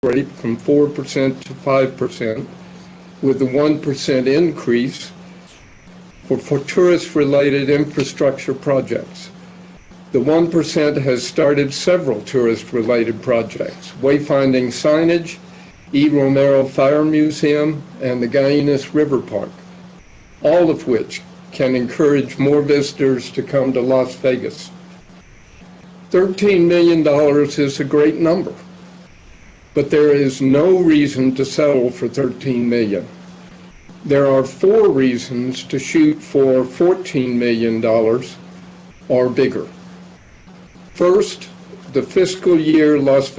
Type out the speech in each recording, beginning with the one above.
rate from 4% to 5%, with a 1% increase for tourist-related infrastructure projects. The 1% has started several tourist-related projects: wayfinding signage, E. Romero Fire Museum, and the Guyanus River Park, all of which can encourage more visitors to come to Las Vegas. $13 million is a great number, but there is no reason to settle for $13 million. There are 4 reasons to shoot for $14 million or bigger. First, this fiscal year, Las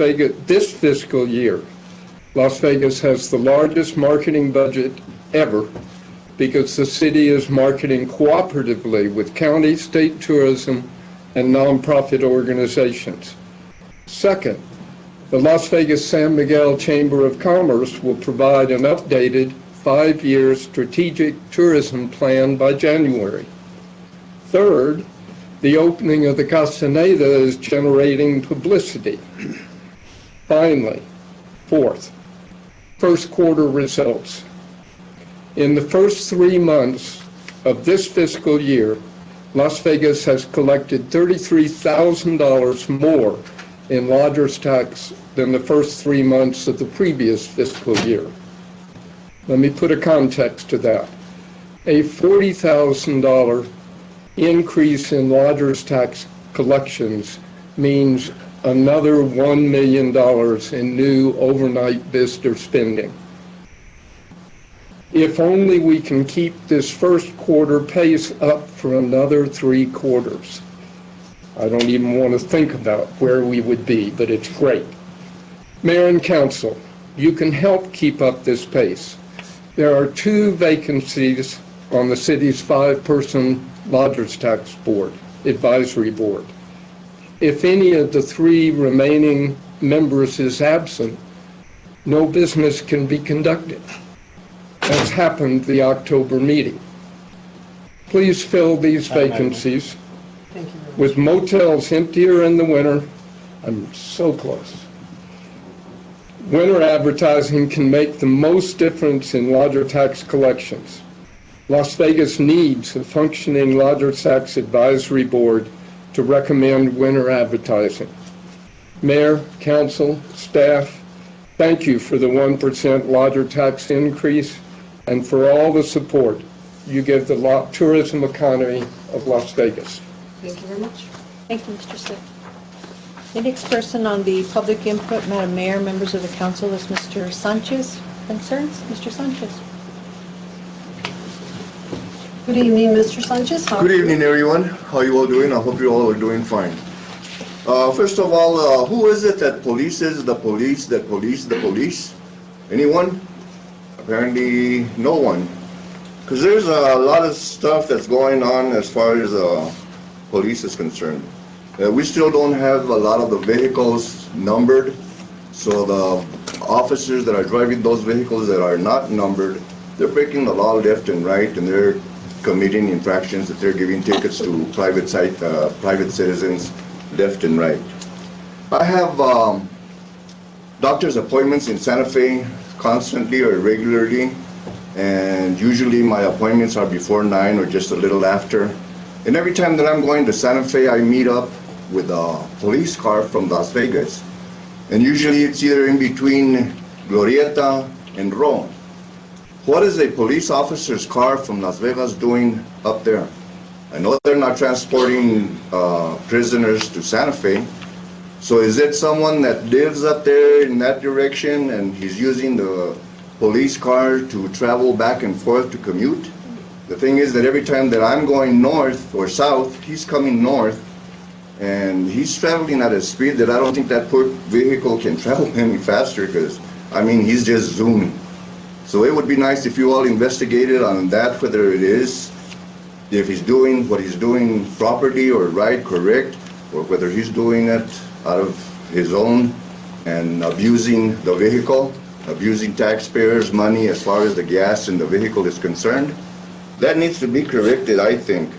Vegas has the largest marketing budget ever because the city is marketing cooperatively with county, state tourism, and nonprofit organizations. Second, the Las Vegas San Miguel Chamber of Commerce will provide an updated 5-year strategic tourism plan by January. Third, the opening of the Castaneda is generating publicity. Finally, fourth, first quarter results. In the first 3 months of this fiscal year, Las Vegas has collected $33,000 more in lodger's tax than the first 3 months of the previous fiscal year. Let me put a context to that. A $40,000 increase in lodger's tax collections means another $1 million in new overnight visitor spending. If only we can keep this first quarter pace up for another 3 quarters. I don't even want to think about where we would be, but it's great. Mayor and Council, you can help keep up this pace. There are 2 vacancies on the city's 5-person lodger's tax board, advisory board. If any of the 3 remaining members is absent, no business can be conducted, as happened the October meeting. Please fill these vacancies. With motels emptier in the winter, I'm so close. Winter advertising can make the most difference in lodger tax collections. Las Vegas needs a functioning lodger tax advisory board to recommend winter advertising. Mayor, council, staff, thank you for the 1% lodger tax increase and for all the support you give the tourism economy of Las Vegas. Thank you very much. Thank you, Mr. Stitt. The next person on the public input, Madam Mayor, members of the council, is Mr. Sanchez. Concerns? Mr. Sanchez. Good evening, Mr. Sanchez. Good evening, everyone. How are you all doing? I hope you all are doing fine. First of all, who is it that polices the police that police the police? Anyone? Apparently no one. Because there's a lot of stuff that's going on as far as police is concerned. We still don't have a lot of the vehicles numbered, so the officers that are driving those vehicles that are not numbered, they're breaking the law left and right, and they're committing infractions that they're giving tickets to private citizens left and right. I have doctor's appointments in Santa Fe constantly or regularly, and usually my appointments are before 9 or just a little after. And every time that I'm going to Santa Fe, I meet up with a police car from Las Vegas. And usually it's either in between Glorieta and Rome. What is a police officer's car from Las Vegas doing up there? I know they're not transporting prisoners to Santa Fe. So is it someone that lives up there in that direction and he's using the police car to travel back and forth to commute? The thing is that every time that I'm going north or south, he's coming north, and he's traveling at a speed that I don't think that poor vehicle can travel any faster, because, I mean, he's just zooming. So it would be nice if you all investigated on that, whether it is, if he's doing what he's doing properly or right, correct, or whether he's doing it out of his own and abusing the vehicle, abusing taxpayers' money as far as the gas in the vehicle is concerned. That needs to be corrected, I think.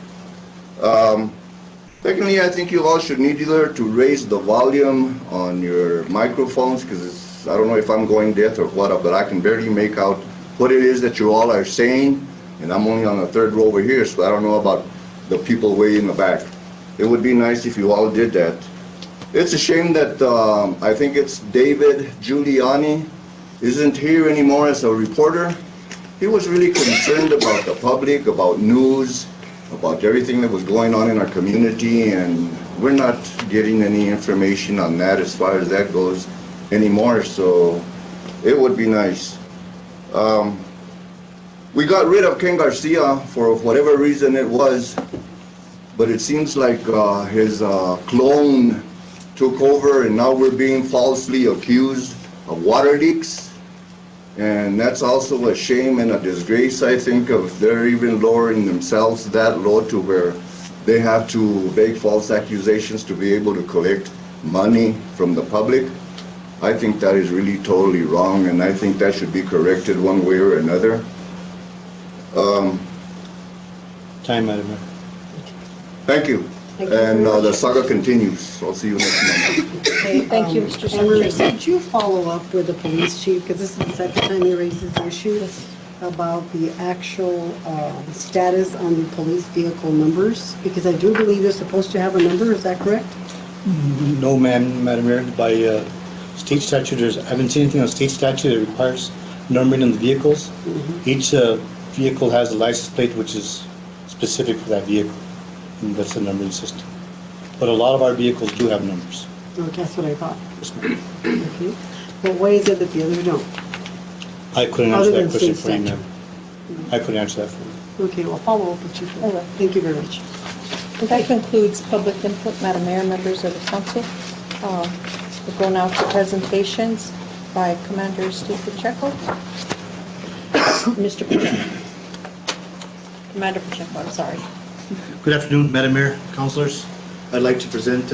Secondly, I think you all should need either to raise the volume on your microphones, because because I don't know if I'm going deaf or what, but I can barely make out what it is that you all are saying, and I'm only on the third row over here, so I don't know about the people way in the back. It would be nice if you all did that. It's a shame that I think it's David Giuliani isn't here anymore as a reporter. He was really concerned about the public, about news, about everything that was going on in our community, and we're not getting any information on that as far as that goes anymore, so it would be nice. We got rid of Ken Garcia for whatever reason it was, but it seems like his clone took over, and now we're being falsely accused of water leaks. And that's also a shame and a disgrace, I think, of they're even lowering themselves that low to where they have to make false accusations to be able to collect money from the public. I think that is really totally wrong, and I think that should be corrected one way or another. Time, Madam Mayor. Thank you. Thank you And very much. the saga continues. I'll see you next month. Okay, Thank you, Mr. Emery, Sanchez. could you follow up with the police chief, because this is the second time he raises the issue about the actual status on the police vehicle numbers? Because I do believe they're supposed to have a number, is that correct? No, Madam Mayor. By state statute, I haven't seen anything on state statute that requires numbering in the vehicles. Each vehicle has a license plate which is specific for that vehicle, and that's the numbering system. But a lot of our vehicles do have numbers. Okay, that's what I thought. Yes, ma'am. Okay. But why is it that the others don't? I couldn't Other answer than that question state for you, statute. ma'am. I couldn't answer that for you. Okay, well, follow up with you. I will. Thank you very much. That concludes public input, Madam Mayor, members of the council. We'll go now to presentations by Commander Steve Pacheco. Mr. Pacheco. Commander Pacheco, I'm sorry. Good afternoon, Madam Mayor, councilors. I'd like to present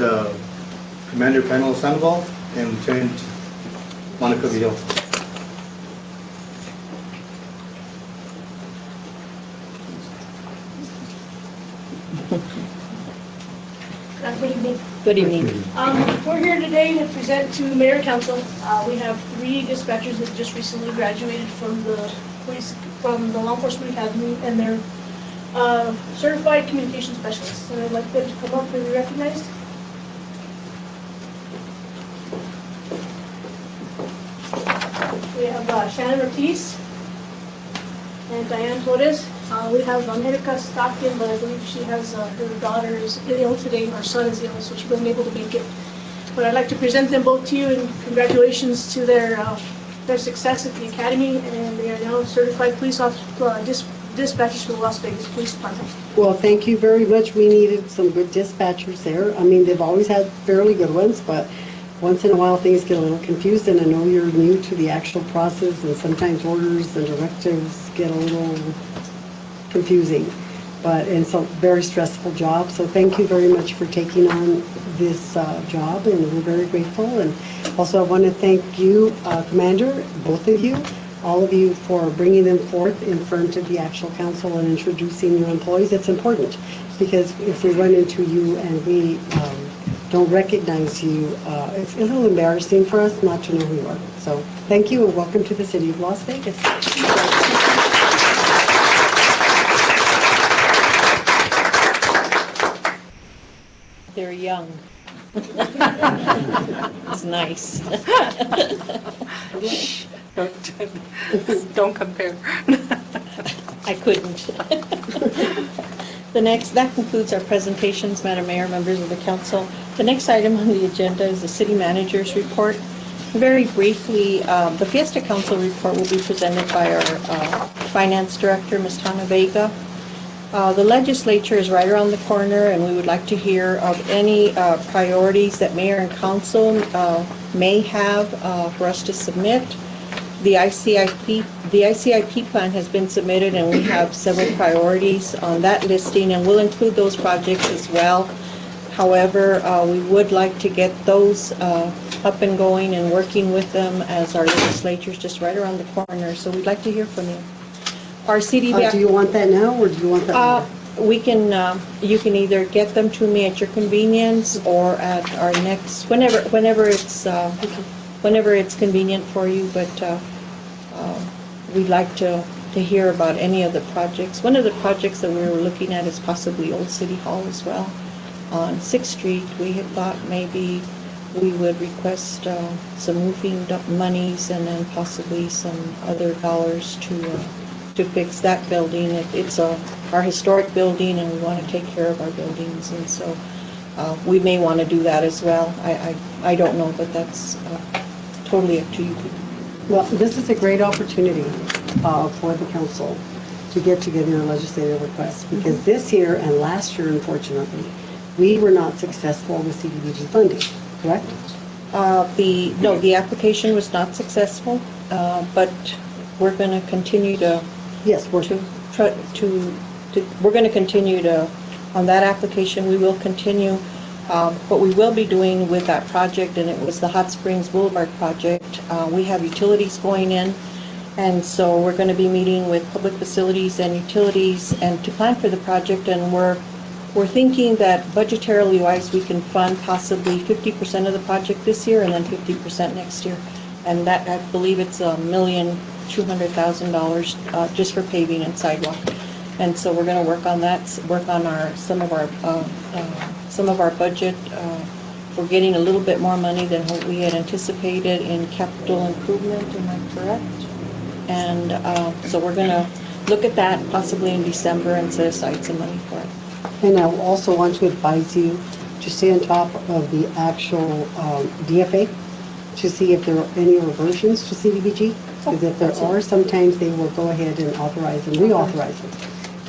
Commander Panelo Sandoval and Lieutenant Monica Vidal. Good evening. Good evening. We're here today to present to Mayor and Council. We have 3 dispatchers that just recently graduated from the Law Enforcement Academy, and they're certified communication specialists. And I'd like them to come up and be recognized. We have Shannon Ortiz and Diane Torres. We have Erika Stockton, but I believe she has her daughter is ill today, and our son is ill, so she wasn't able to make it. But I'd like to present them both to you, and congratulations to their success at the academy, and they are now certified police dispatchers for the Las Vegas Police Department. Well, thank you very much. We needed some good dispatchers there. I mean, they've always had fairly good ones, but once in a while things get a little confused, and I know you're new to the actual process, and sometimes orders and directives get a little confusing, but it's a very stressful job. So thank you very much for taking on this job, and we're very grateful. And also I want to thank you, Commander, both of you, all of you, for bringing them forth in front of the actual council and introducing your employees. It's important, because if we run into you and we don't recognize you, it's a little embarrassing for us not to know who you are. So thank you, and welcome to the city of Las Vegas. They're young. It's nice. Don't compare. I couldn't. That concludes our presentations, Madam Mayor, members of the council. The next item on the agenda is the city manager's report. Very briefly, the Fiesta Council report will be presented by our finance director, Ms. Tana Vega. The legislature is right around the corner, and we would like to hear of any priorities that mayor and council may have for us to submit. The ICIP plan has been submitted, and we have several priorities on that listing, and we'll include those projects as well. However, we would like to get those up and going and working with them, as our legislature is just right around the corner. So we'd like to hear from you. Our CDBG. Do you want that now, or do you want that later? We can, you can either get them to me at your convenience or at our next, whenever it's whenever it's convenient for you, but we'd like to hear about any of the projects. One of the projects that we were looking at is possibly Old City Hall as well. On 6th Street, we had thought maybe we would request some roofing monies and then possibly some other dollars to fix that building. It's our historic building, and we want to take care of our buildings, and so we may want to do that as well. I don't know, but that's totally up to you. Well, this is a great opportunity for the council to get together a legislative request, because this year and last year, unfortunately, we were not successful with CDBG funding, correct? The application was not successful, but we're going to continue to Yes, we're, we're going to continue to, on that application, we will continue. What we will be doing with that project, and it was the Hot Springs Boulevard project, we have utilities going in, and so we're going to be meeting with public facilities and utilities and to plan for the project, and we're thinking that budgetarily wise, we can fund possibly 50% of the project this year and then 50% next year. And that, I believe it's $1,200,000 just for paving and sidewalk. And so we're going to work on that, work on some of our budget. We're getting a little bit more money than what we had anticipated in capital improvement, am I correct? And so we're going to look at that possibly in December and set aside some money for it. and I also want to advise you to stay on top of the actual DFA to see if there are any reversions to CDBG. Because if there are, sometimes they will go ahead and authorize and reauthorize them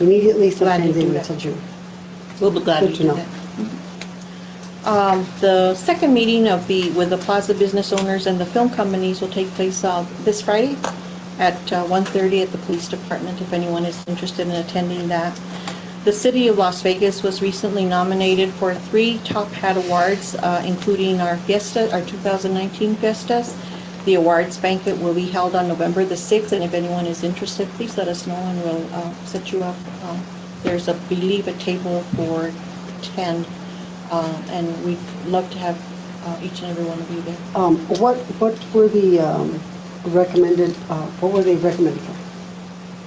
immediately, sometimes they wait till June. We'll be glad to Good to do know. that. The second meeting with the Plaza business owners and the film companies will take place this Friday at 1:30 at the police department, if anyone is interested in attending that. The City of Las Vegas was recently nominated for 3 Top Hat Awards, including our Fiesta, our 2019 Fiestas. The awards banquet will be held on November the 6th, and if anyone is interested, please let us know and we'll set you up. There's, I believe, a table for 10, and we'd love to have each and every one of you there. What were the recommended, what were they recommended for?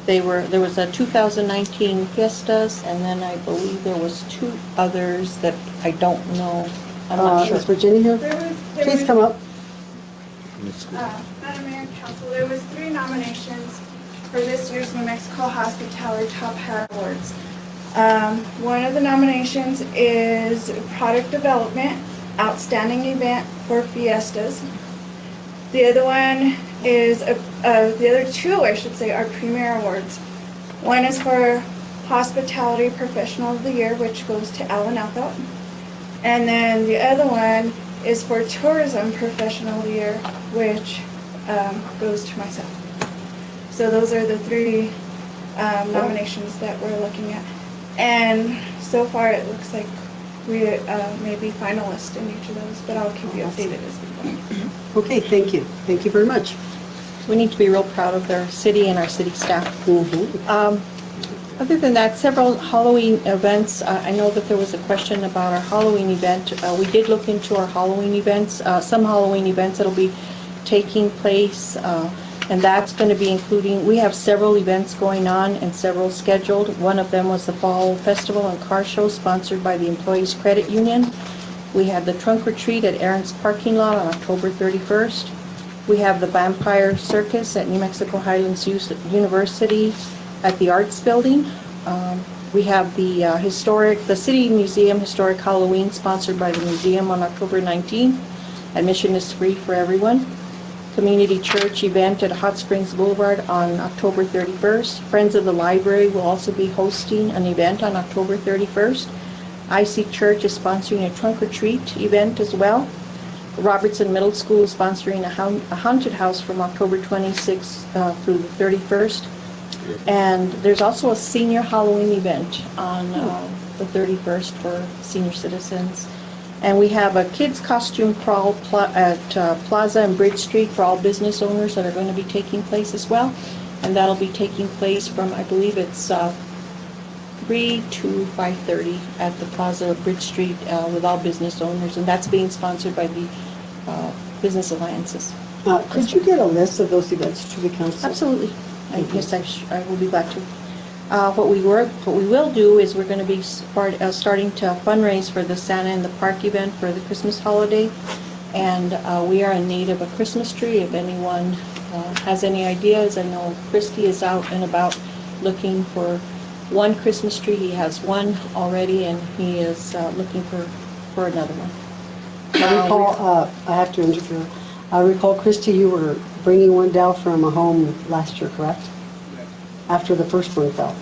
There was a 2019 Fiestas, and then I believe there was 2 others that I don't know. I'm not sure. Is Virginia here? Please come up. Madam Mayor and Council, there was 3 nominations for this year's New Mexico Hospitality Top Hat Awards. One of the nominations is Product Development, Outstanding Event for Fiestas. The other one is, the other 2, I should say, are Premier Awards. One is for Hospitality Professional of the Year, which goes to Alan Althot. And then the other one is for Tourism Professional of the Year, which goes to myself. So those are the 3 nominations that we're looking at. And so far it looks like we may be finalists in each of those, but I'll keep you updated as we go. Okay, thank you. Thank you very much. We need to be real proud of our city and our city staff. Other than that, several Halloween events. I know that there was a question about our Halloween event. We did look into our Halloween events, some Halloween events that'll be taking place, and that's going to be including, we have several events going on and several scheduled. One of them was the Fall Festival and Car Show sponsored by the Employees Credit Union. We have the Trunk or Treat at Aaron's Parking Lot on October 31st. We have the Vampire Circus at New Mexico Highlands University at the Arts Building. We have the City Museum Historic Halloween sponsored by the museum on October 19th. Admission is free for everyone. Community Church event at Hot Springs Boulevard on October 31st. Friends of the Library will also be hosting an event on October 31st. IC Church is sponsoring a trunk or treat event as well. Robertson Middle School is sponsoring a haunted house from October 26th through the 31st. And there's also a senior Halloween event on the 31st for senior citizens. And we have a kids costume crawl at Plaza and Bridge Street for all business owners that are going to be taking place as well. And that'll be taking place from, I believe it's 3 to 5:30 at the Plaza of Bridge Street with all business owners. And that's being sponsored by the business alliances. Could you get a list of those events to the council? Absolutely. Yes, I will be glad to. What we will do is we're going to be starting to fundraise for the Santa in the Park event for the Christmas holiday. And we are in need of a Christmas tree. If anyone has any ideas, I know Christy is out and about looking for one Christmas tree. He has one already, and he is looking for another one. I recall, I have to interfere. I recall, Christy, you were bringing one down from a home last year, correct? After the first one fell.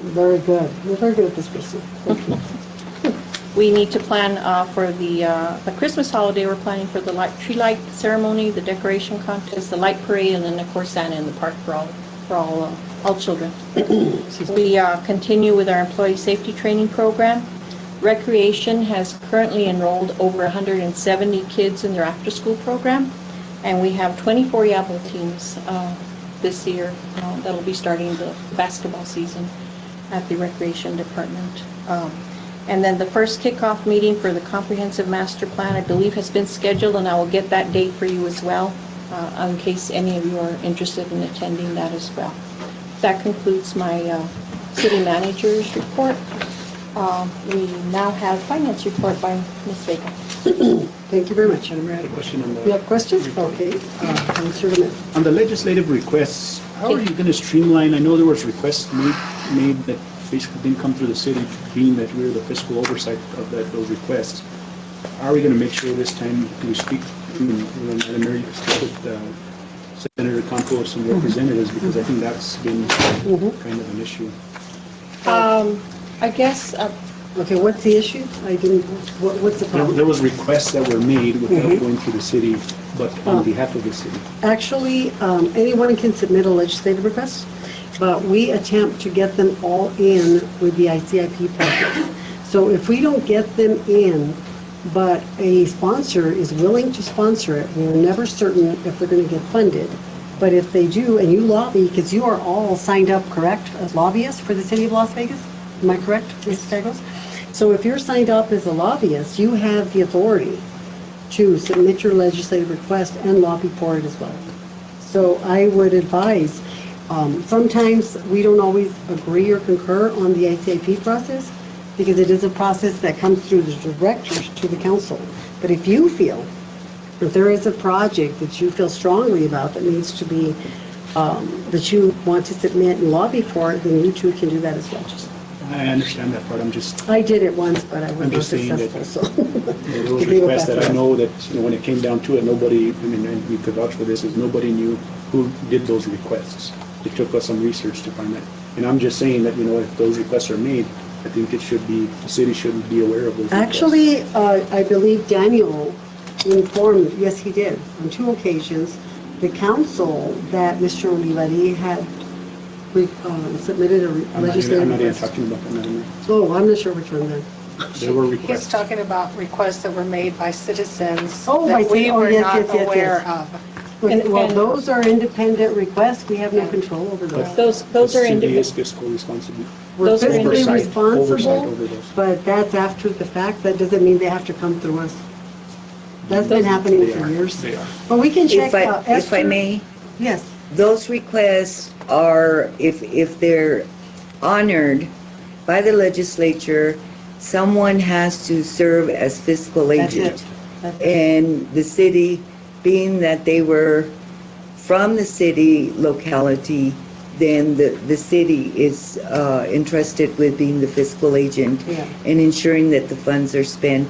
Very good. You're very good at this, Christy. Thank you. We need to plan for the Christmas holiday. We're planning for the tree light ceremony, the decoration contest, the light parade, and then of course Santa in the park for all children. We continue with our employee safety training program. Recreation has currently enrolled over 170 kids in their after-school program, and we have 24 Yabble teams this year that'll be starting the basketball season at the recreation department. And then the first kickoff meeting for the comprehensive master plan, I believe, has been scheduled, and I will get that date for you as well, in case any of you are interested in attending that as well. That concludes my city manager's report. We now have finance report by Ms. Vega. Thank you very much. Madam Mayor, I had a question on You the, have questions? Okay. Councilor Lemon. on the legislative requests. How are you going to streamline? I know there was requests made that basically didn't come through the city, being that we're the fiscal oversight of those requests. How are we going to make sure this time, can we speak, Madam Mayor, you can speak with Senator Campos and representatives, because I think that's been kind of an issue. I guess, Okay, what's the issue? I didn't, what's the problem? There was requests that were made without going through the city, but on behalf of the city. Actually, anyone can submit a legislative request, but we attempt to get them all in with the ICIP process. So if we don't get them in, but a sponsor is willing to sponsor it, we're never certain if they're going to get funded. But if they do, and you lobby, because you are all signed up, correct, as lobbyists for the city of Las Vegas? Am I correct, Mrs. Tagos? So if you're signed up as a lobbyist, you have the authority to submit your legislative request and lobby for it as well. So I would advise, sometimes we don't always agree or concur on the ICIP process, because it is a process that comes through the directors to the council. But if you feel that there is a project that you feel strongly about that needs to be, that you want to submit and lobby for, then you too can do that as well. I understand that part, I'm just, I did it once, but I was I'm not just saying that successful, so. there was requests that I know that, when it came down to it, nobody, I mean, and we could vouch for this, is nobody knew who did those requests. It took us some research to find that. And I'm just saying that, if those requests are made, I think it should be, the city should be aware of those requests. Actually, I believe Daniel informed, yes, he did, on 2 occasions, the council that Mr. Olivetti had submitted a legislative I'm not even request. talking about that, Madam Mayor. Oh, I'm not sure which one then. There were He's requests. talking about requests that were made by citizens Oh, that we were yes, not yes, aware yes. of. Well, those are independent requests, we have no control over those. those are The city independent. is fiscal responsibility. We're those are fiscally oversight over responsible, those. but that's after the fact, that doesn't mean they have to come through us. That's been happening They for are. years. They are. But we can check. If I Esther? may, Yes. those requests are, if they're honored by the legislature, someone has to serve as fiscal That's agent. it. That's it. And the city, being that they were from the city locality, then the city is entrusted with being the fiscal agent Yeah. and ensuring that the funds are spent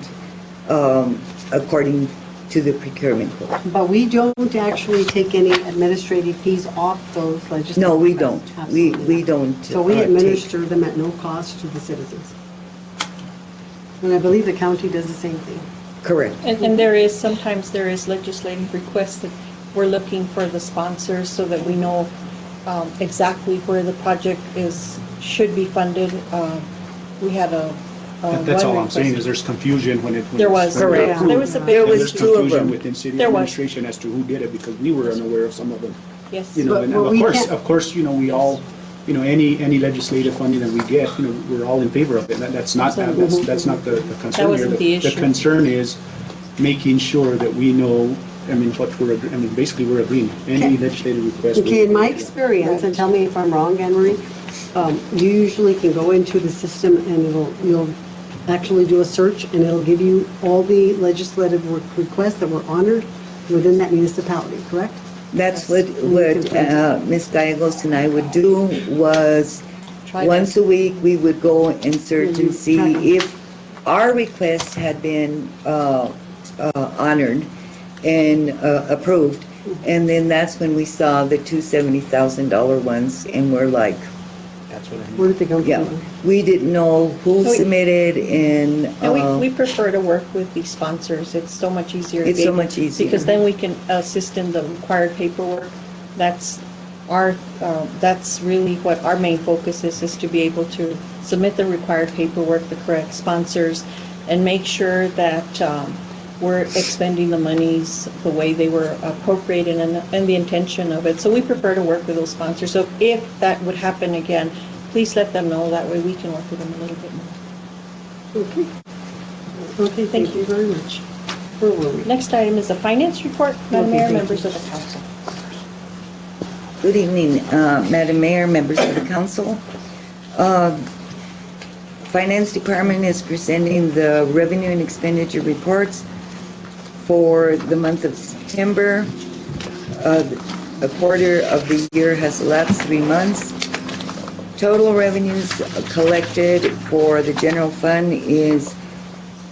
according to the procurement code. But we don't actually take any administrative fees off those legislative. No, we requests. don't. Absolutely We not. don't. So we take- administer them at no cost to the citizens. And I believe the county does the same thing. Correct. And sometimes there is legislative requests that we're looking for the sponsors so that we know exactly where the project should be funded. We had That's all one I'm saying, request. is there's confusion when it. There was. Correct. There was a big. There was There's 2 of confusion them. within city There was. administration as to who did it, because we were unaware of some of them. Yes. But- And but we can't- of course, we all, any legislative funding that we get, we're all in favor of it. That's not the concern That here. wasn't the issue. The concern is making sure that we know I mean, basically, we're agreeing. Any legislative request. Okay, in my experience, and tell me if I'm wrong, Anne Marie, you usually can go into the system and you'll actually do a search and it'll give you all the legislative requests that were honored within that municipality, correct? That's what Ms. Gallegos and I would do was, Try once that. a week, we would go and search and see if our request had been honored and approved. And then that's when we saw the two $70,000 ones, and we're like, That's what I mean. Where did they go yeah, from? we didn't know who We- submitted, and And we prefer to work with the sponsors. It's so much easier. to it's be so able- much easier. Because then we can assist in the required paperwork. That's our, that's really what our main focus is to be able to submit the required paperwork, the correct sponsors, and make sure that we're expending the monies the way they were appropriated and the intention of it. So we prefer to work with those sponsors. So if that would happen again, please let them know. That way we can work with them a little bit more. Okay. Okay, thank you very much. Where were we? Next item is the finance report. Madam Okay, Mayor, thank you. members of the council. Good evening, Madam Mayor, members of the council. Finance Department is presenting the revenue and expenditure reports for the month of September. A quarter of the year has elapsed, 3 months. Total revenues collected for the general fund is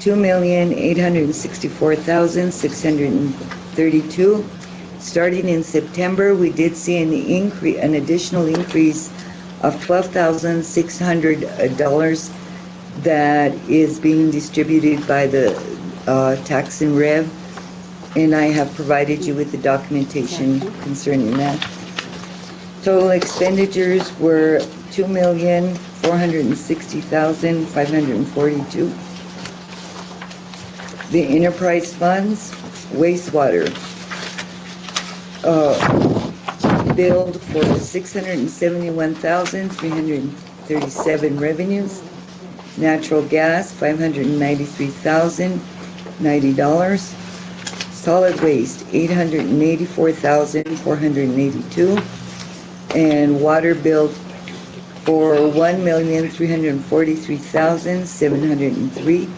$2,864,632. Starting in September, we did see an additional increase of $12,600 that is being distributed by the tax and rev, and I have provided you with the documentation concerning that. Total expenditures were $2,460,542. The enterprise funds, wastewater, billed for 671,337 revenues. Natural gas, $593,090. Solid waste, $884,482. And water billed for $1,343,703.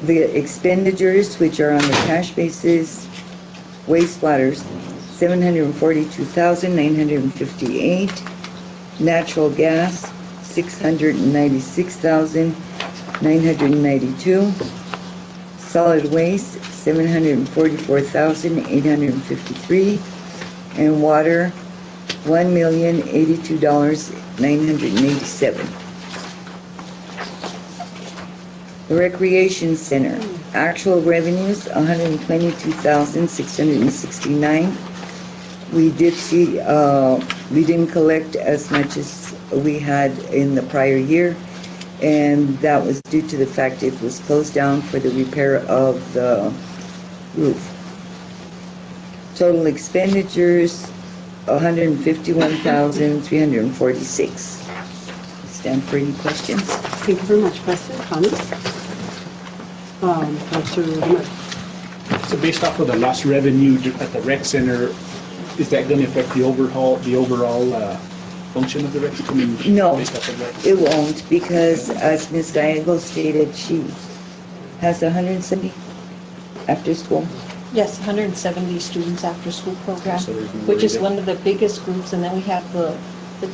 The expenditures, which are on the cash basis, wastewaters, $742,958. Natural gas, $696,992. Solid waste, $744,853. And water, $1,082,987. The Recreation Center, actual revenues, $122,669. We did see, we didn't collect as much as we had in the prior year, and that was due to the fact it was closed down for the repair of the roof. Total expenditures, $151,346. Stand for any questions? Thank you very much. Questions, comments? Councilor Ahmed. So based off of the lost revenue at the rec center, is that going to affect the overall function of the rec? I mean, No, based off of that? it won't, because as Ms. Gallegos stated, she has 170 after school. Yes, 170 students after-school program, So there's no which worry is there. one of the biggest groups, and then we have the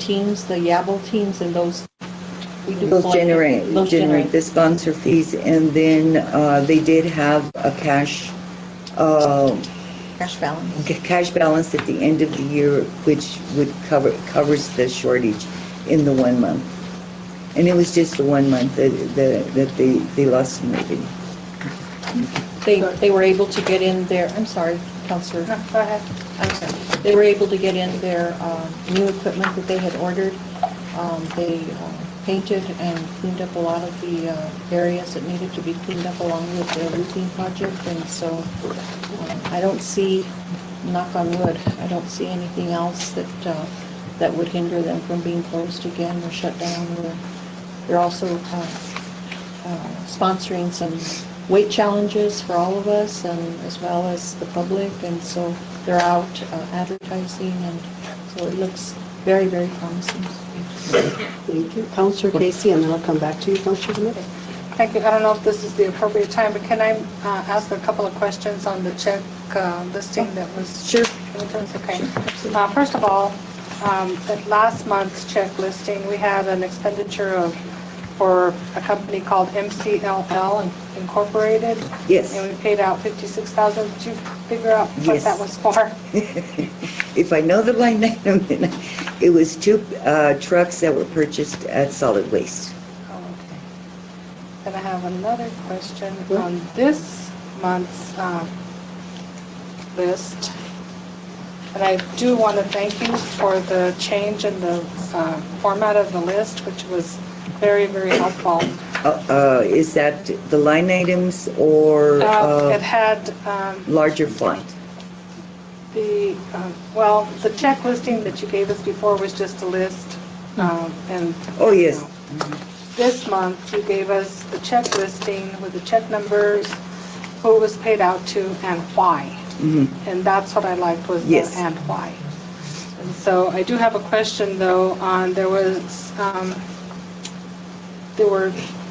teams, the YABL teams, and those, we do Those collect- those generate the sponsor fees, and then they did have a cash cash balance. cash balance at the end of the year, which would covers the shortage in the 1 month. And it was just the 1 month that they lost some revenue. They were able to get in their, I'm sorry, Counselor. No, go ahead. I'm sorry. They were able to get in their new equipment that they had ordered. They painted and cleaned up a lot of the areas that needed to be cleaned up along with the roofing project. And so I don't see, knock on wood, I don't see anything else that would hinder them from being closed again or shut down. They're also sponsoring some weight challenges for all of us and as well as the public, and so they're out advertising, and so it looks very, very promising. Thank you. Counselor Casey, and then I'll come back to you, Counselor Bennett. Thank you. I don't know if this is the appropriate time, but can I ask a couple of questions on the check listing that was? Sure. Okay. First of all, at last month's check listing, we had an expenditure for a company called MCLL Incorporated. Yes. And we paid out $56,000. Did you figure out what Yes. that was for? If I know the line item, then it was 2 trucks that were purchased at Solid Waste. Oh, okay. Then I have another question on this month's list. And I do want to thank you for the change in the format of the list, which was very, very helpful. Is that the line items or It had larger font? well, the check listing that you gave us before was just a list. And Oh, yes. This month, you gave us the check listing with the check numbers, who it was paid out to, and why. And that's what I liked, was the Yes. and why. And so I do have a question, though, on, there were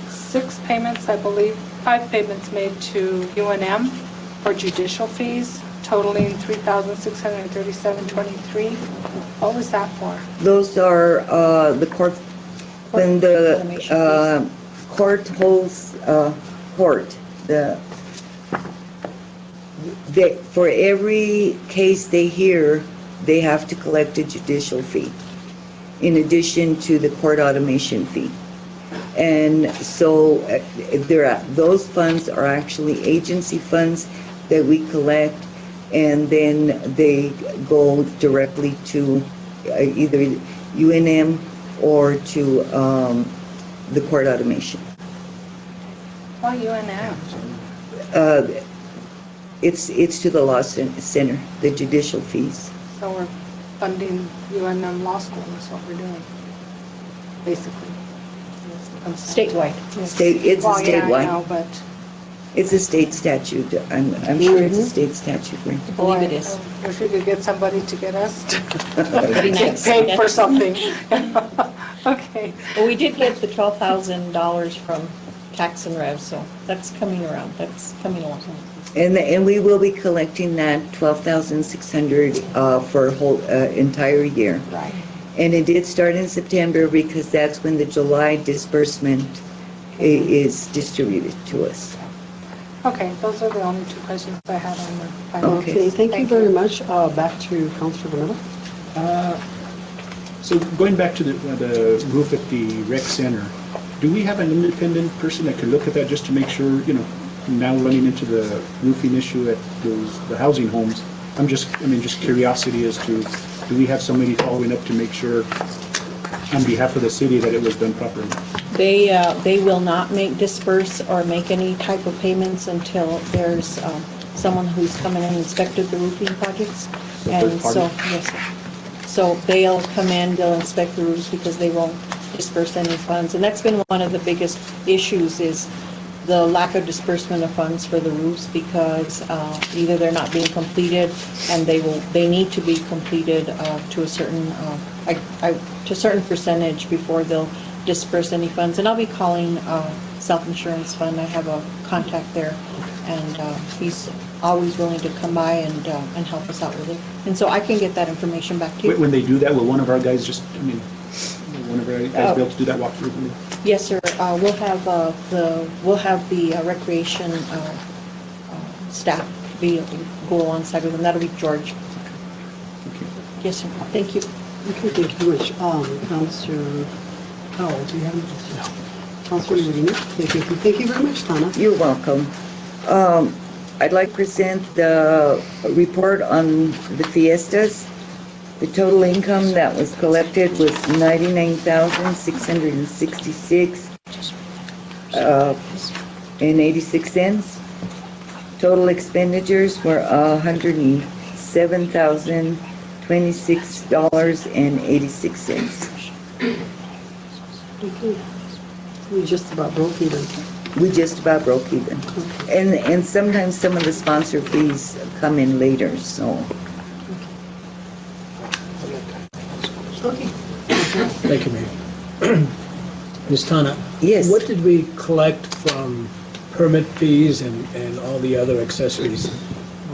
6 payments, I believe, 5 payments made to UNM for judicial fees, totaling $3,637.23. What was that for? Those are the court, when the court holds court, for every case they hear, they have to collect a judicial fee in addition to the court automation fee. And so those funds are actually agency funds that we collect, and then they go directly to either UNM or to the court automation. Why UNM? It's to the law center, the judicial fees. So we're funding UNM Law School, is what we're doing, basically. Statewide. It's a Well, yeah, I statewide. know, but It's a state statute. I'm sure it's a state statute, right? I believe it is. I wish we could get somebody to get us to That'd be get nice. paid for something. Okay. Well, we did get the $12,000 from tax and rev, so that's coming around. That's coming along. And we will be collecting that 12,600 for a whole entire year. Right. And it did start in September because that's when the July disbursement is distributed to us. Okay, those are the only 2 questions I had on the finance. Okay, thank you very much. Back to Counselor Vanilla. So going back to the roof at the rec center, do we have an independent person that can look at that just to make sure, now running into the roofing issue at the housing homes? Just curiosity as to, do we have somebody following up to make sure on behalf of the city that it was done properly? They will not disperse or make any type of payments until there's someone who's come in and inspected the roofing projects. And so, yes, sir. So they'll come in, they'll inspect the roofs because they won't disperse any funds. And that's been one of the biggest issues, is the lack of disbursement of funds for the roofs, because either they're not being completed and they need to be completed to a certain percentage before they'll disperse any funds. And I'll be calling self-insurance fund. I have a contact there, and he's always willing to come by and help us out with it. And so I can get that information back to you. When they do that, will one of our guys one of our guys be able to do that walkthrough? Yes, sir. We'll have the recreation staff go alongside with them. That'll be George. Yes, sir. Thank you. Okay, thank you very much. Counselor Powell, do you have anything? No. Counselor Medina? Thank you very much, Tana. You're welcome. I'd like to present the report on the fiestas. The total income that was collected was $99,666.86. Total expenditures were $107,026.86. Okay. We just about broke even. We just about broke even. And sometimes some of the sponsor fees come in later, so. Okay. Thank you, Mayor. Ms. Tana? Yes. What did we collect from permit fees and all the other accessories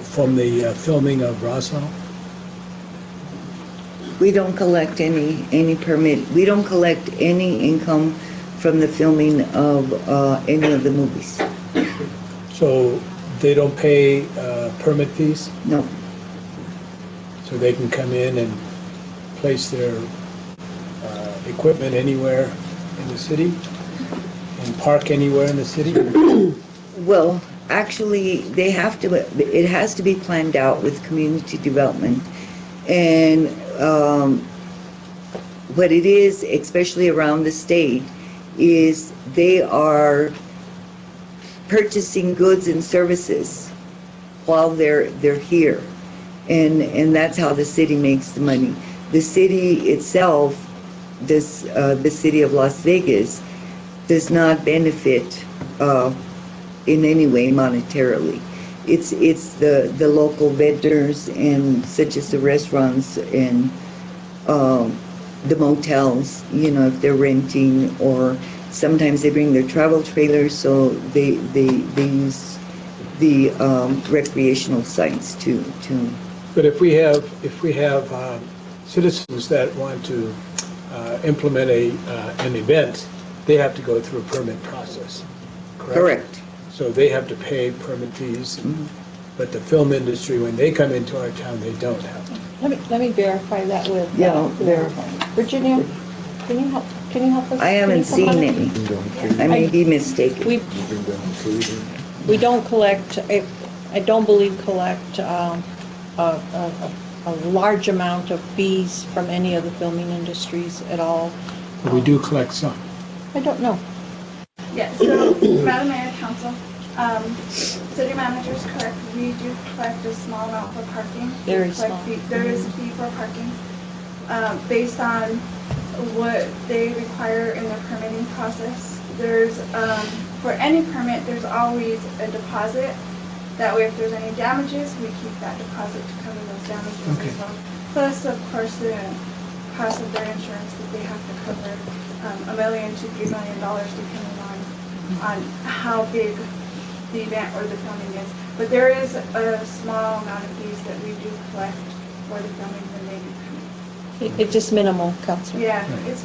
from the filming of Roswell? We don't collect any permit, we don't collect any income from the filming of any of the movies. So they don't pay permit fees? No. So they can come in and place their equipment anywhere in the city? And park anywhere in the city? Well, actually, they have to, it has to be planned out with community development. And what it is, especially around the state, is they are purchasing goods and services while they're here. And that's how the city makes the money. The city itself, the city of Las Vegas, does not benefit in any way monetarily. It's the local vendors and such as the restaurants and the motels, you know, if they're renting, or sometimes they bring their travel trailers, so they use the recreational sites to. But if we have citizens that want to implement an event, they have to go through a permit process, correct? Correct. So they have to pay permit fees, but the film industry, when they come into our town, they don't have to. Let me verify that with. Yeah, verify. Virginia, can you help us? I haven't Can you come seen on up? any. I may be mistaken. We don't collect, I don't believe collect a large amount of fees from any of the filming industries at all. But we do collect some. I don't know. Yeah, so, Madam Mayor, Council, city manager's correct, we do collect a small amount for parking. Very We collect small. There is a fee for parking, based on what they require in their permitting process. There's, for any permit, there's always a deposit. That way, if there's any damages, we keep that deposit to cover those damages Okay. as well. Plus, of course, the cost of their insurance that they have to cover, $1 million to $3 million, depending on how big the event or the filming is. But there is a small amount of fees that we do collect for the filming when they do come in. It's just minimal, Councilor. Yeah, it's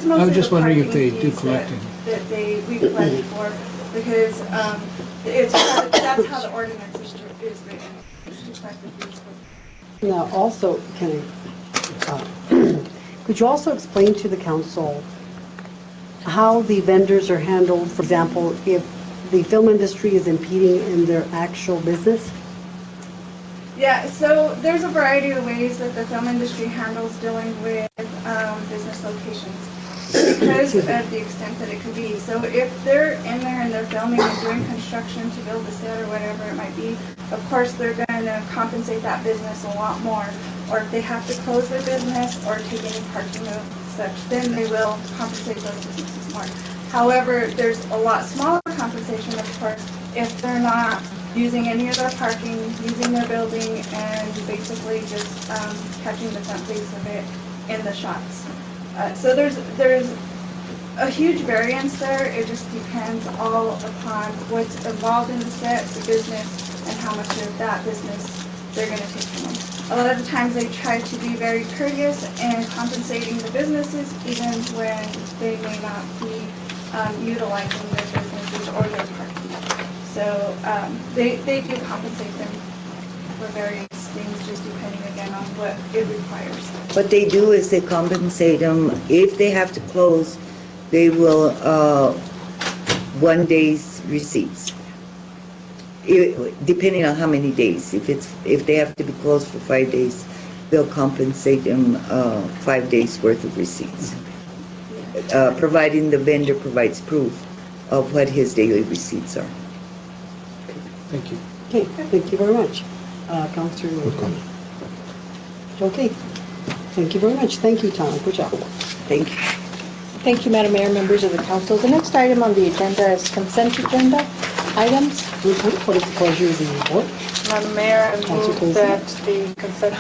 mostly I was just the wondering if parking they do fees collect it. that we collect for, because that's how the ordinance is written, is to collect the fees for. Now, also, could you also explain to the council how the vendors are handled? For example, if the film industry is impeding in their actual business? Yeah, so there's a variety of ways that the film industry handles dealing with business locations, because of the extent that it could be. So if they're in there and they're filming and doing construction to build a set or whatever it might be, of course they're going to compensate that business a lot more. Or if they have to close their business or take any parking of such, then they will compensate those businesses more. However, there's a lot smaller compensation, of course, if they're not using any of their parking, using their building, and basically just catching the front face of it in the shots. So there's a huge variance there. It just depends all upon what's involved in the set, the business, and how much of that business they're going to take from them. A lot of the times they try to be very courteous in compensating the businesses, even when they may not be utilizing their businesses or their parking. So they do compensate them for various things, just depending again on what it requires. What they do is they compensate them. If they have to close, they will 1 day's receipts. Depending on how many days. If they have to be closed for 5 days, they'll compensate them 5 days worth of receipts, providing the vendor provides proof of what his daily receipts are. Thank you. Okay, thank you very much. Councilor. Okay, thank you very much. Thank you, Tom. Good job. Thank you. Thank you, Madam Mayor, members of the council. The next item on the agenda is consent agenda items. What is the pleasure of the board? Madam Mayor, I Council move President. that the consent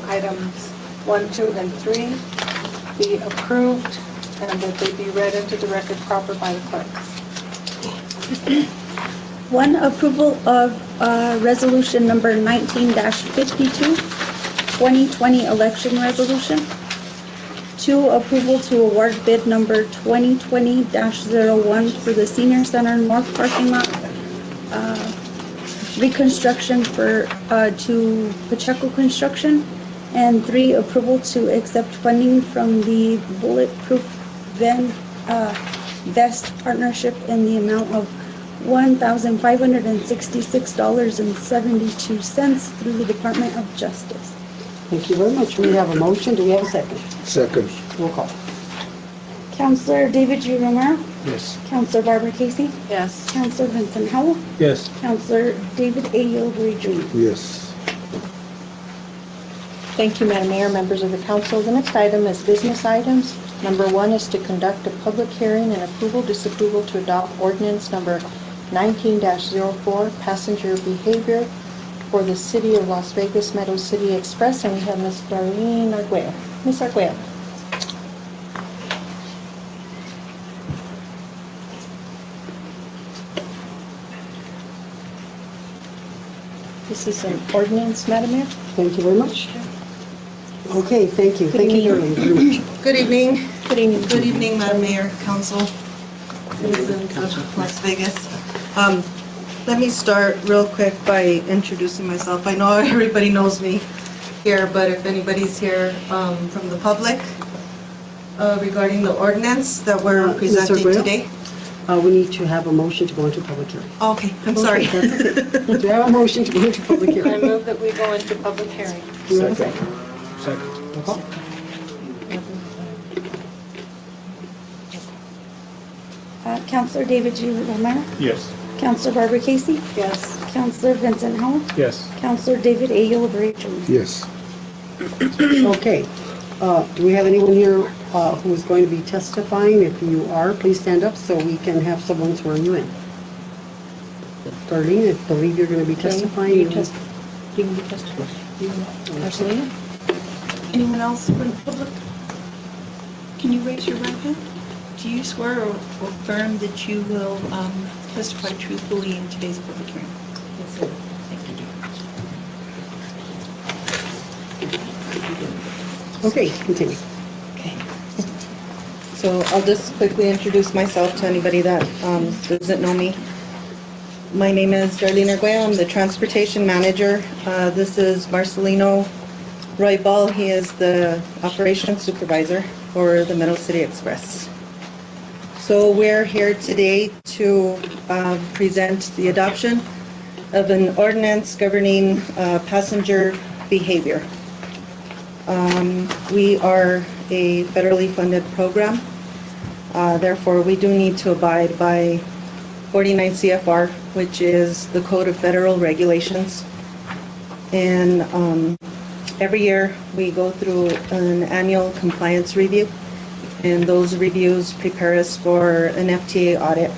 items 1, 2, and 3 be approved and that they be read into the record proper by the clerk. One, approval of resolution number 19-52, 2020 election resolution. 2, approval to award bid number 2020-01 for the senior center north parking lot reconstruction to Pacheco Construction. And 3, approval to accept funding from the Bulletproof Vest Partnership in the amount of $1,566.72 through the Department of Justice. Thank you very much. We have a motion. Do we have a second? Second. Roll call. Counselor David G. Romero, Yes. Counselor Barbara Casey, Yes. Counselor Vincent Howell, Yes. Counselor David A. Yildirim Jr. Yes. Thank you, Madam Mayor, members of the council. The next item is business items. Number 1 is to conduct a public hearing and approval, disapproval to adopt ordinance number 19-04, passenger behavior for the City of Las Vegas Meadow City Express, and we have Ms. Darlene Arguello. Ms. Arguello. This is an ordinance, Madam Mayor. Thank you very much. Okay, thank you. Good Thank you, evening. Darlene. Good evening. Good evening. Good evening, Madam Mayor, Council, citizens of Las Vegas. Let me start real quick by introducing myself. I know everybody knows me here, but if anybody's here from the public regarding the ordinance that we're Mr. presenting Guerrero? today. We need to have a motion to go into public hearing. Okay, I'm sorry. Okay, that's okay. Do we have a motion to go into public I hearing? move that we go into public hearing. Do we have a second? Second. Roll call. Counselor David G. Romero, Yes. Counselor Barbara Casey, Yes. Counselor Vincent Howell, Yes. Counselor David A. Yildirim Jr. Yes. Okay. Do we have anyone here who is going to be testifying? If you are, please stand up so we can have someone swear you in. Darlene, I believe you're going to be testifying. You can be testifying. Marcelina? Anyone else from the public? Can you raise your right hand? Do you swear or affirm that you will testify truthfully in today's public hearing? Yes, sir. Thank you. Okay, continue. Okay. So I'll just quickly introduce myself to anybody that doesn't know me. My name is Darlene Arguello. I'm the transportation manager. This is Marcelino Roybal. He is the operations supervisor for the Meadow City Express. So we're here today to present the adoption of an ordinance governing passenger behavior. We are a federally funded program. Therefore, we do need to abide by 49 CFR, which is the Code of Federal Regulations. And every year we go through an annual compliance review, and those reviews prepare us for an FTA audit.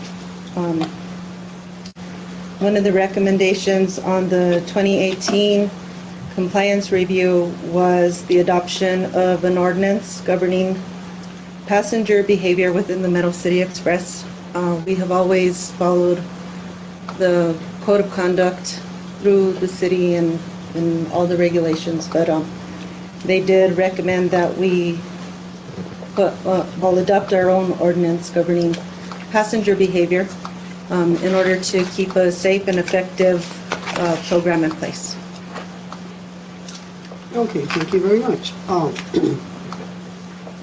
One of the recommendations on the 2018 compliance review was the adoption of an ordinance governing passenger behavior within the Meadow City Express. We have always followed the code of conduct through the city and all the regulations, but they did recommend that we adopt our own ordinance governing passenger behavior in order to keep a safe and effective program in place. Okay, thank you very much.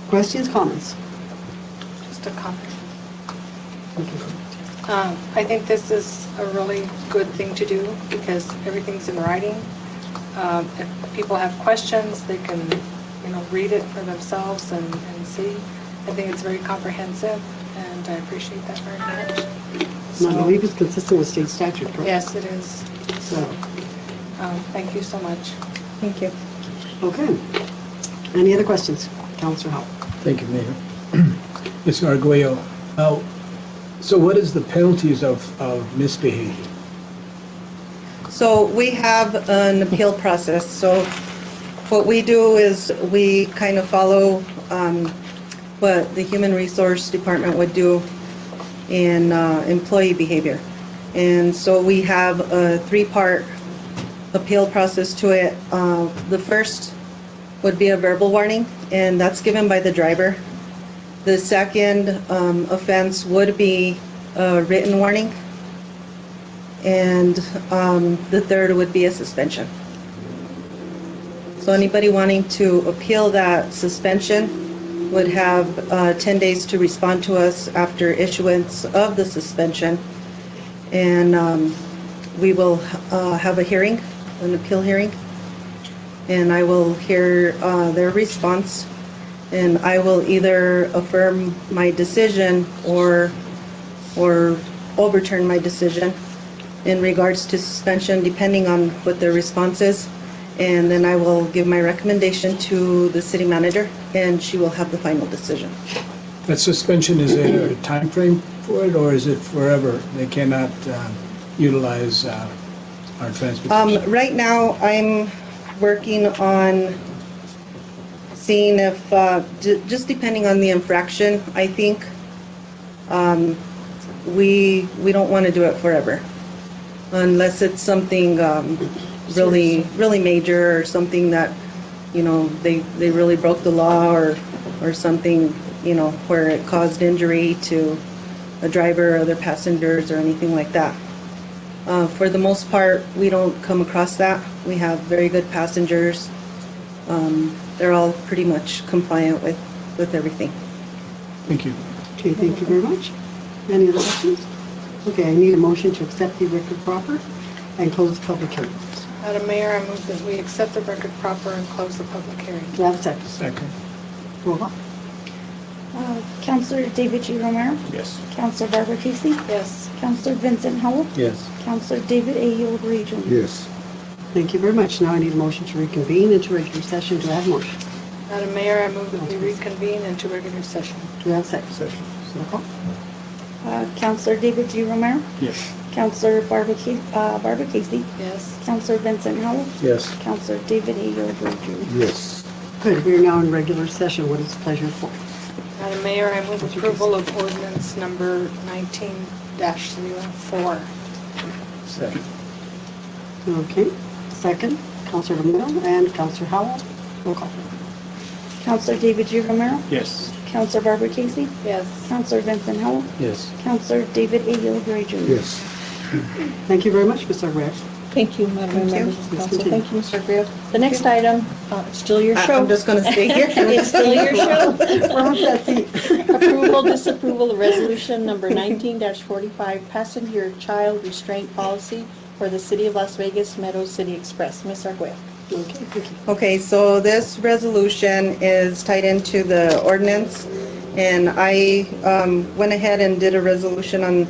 Questions, comments? Just a comment. I think this is a really good thing to do because everything's in writing. If people have questions, they can, read it for themselves and see. I think it's very comprehensive, and I appreciate that very much. And I believe it's consistent with state statute, correct? Yes, it is. So, Thank you so much. Thank you. okay. Any other questions? Counselor Howell? Thank you, Mayor. Mr. Arguello, so what is the penalties of misbehavior? So we have an appeal process. So what we do is we kind of follow what the Human Resource Department would do in employee behavior. And so we have a 3-part appeal process to it. The first would be a verbal warning, and that's given by the driver. The second offense would be a written warning, and the third would be a suspension. So anybody wanting to appeal that suspension would have 10 days to respond to us after issuance of the suspension, and we will have a hearing, an appeal hearing, and I will hear their response, and I will either affirm my decision or overturn my decision in regards to suspension, depending on what their response is. And then I will give my recommendation to the city manager, and she will have the final decision. That suspension, is there a time frame for it, or is it forever? They cannot utilize our transportation? Right now, I'm working on seeing if, just depending on the infraction, I think we don't want to do it forever, unless it's something really major, or something that, you know, they really broke the law, or something, you know, where it caused injury to a driver or other passengers or anything like that. For the most part, we don't come across that. We have very good passengers. They're all pretty much compliant with everything. Thank you. Okay, thank you very much. Any other questions? Okay, I need a motion to accept the record proper and close the public hearing. Madam Mayor, I move that we accept the record proper and close the public hearing. Do I have a second? Second. Roll call. Councilor David G. Romero, Yes. Councilor Barbara Casey, Yes. Councilor Vincent Howell, Yes. Councilor David A. Yulgari Jr. Yes. Thank you very much. Now I need a motion to reconvene into regular session. Do I have a motion? Madam Mayor, I move that we reconvene into regular session. Do I have a second? Second. Roll call. Councilor David G. Romero, Yes. Councilor Barbara Casey, Yes. Councilor Vincent Howell, Yes. Councilor David A. Yulgari Jr. Yes. Good, we are now in regular session. What is the pleasure for? Madam Mayor, I move approval of ordinance number 19-04. Second. Okay, second, Councilor Romero and Councilor Howell. Roll call. Councilor David G. Romero, Yes. Councilor Barbara Casey, Yes. Councilor Vincent Howell, Yes. Councilor David A. Yulgari Jr. Yes. Thank you very much, Mr. Reyes. Thank you, Madam Mayor, Thank you. members of the council. Continue. Thank you, Mr. Grill. The next item, it's still your show. I'm just going to stay here. It's still your show. Where was that seat? Approval, disapproval of resolution number 19-45, passenger child restraint policy for the City of Las Vegas Meadows City Express. Ms. Arguello. Okay, thank you. Okay, so this resolution is tied into the ordinance, and I went ahead and did a resolution on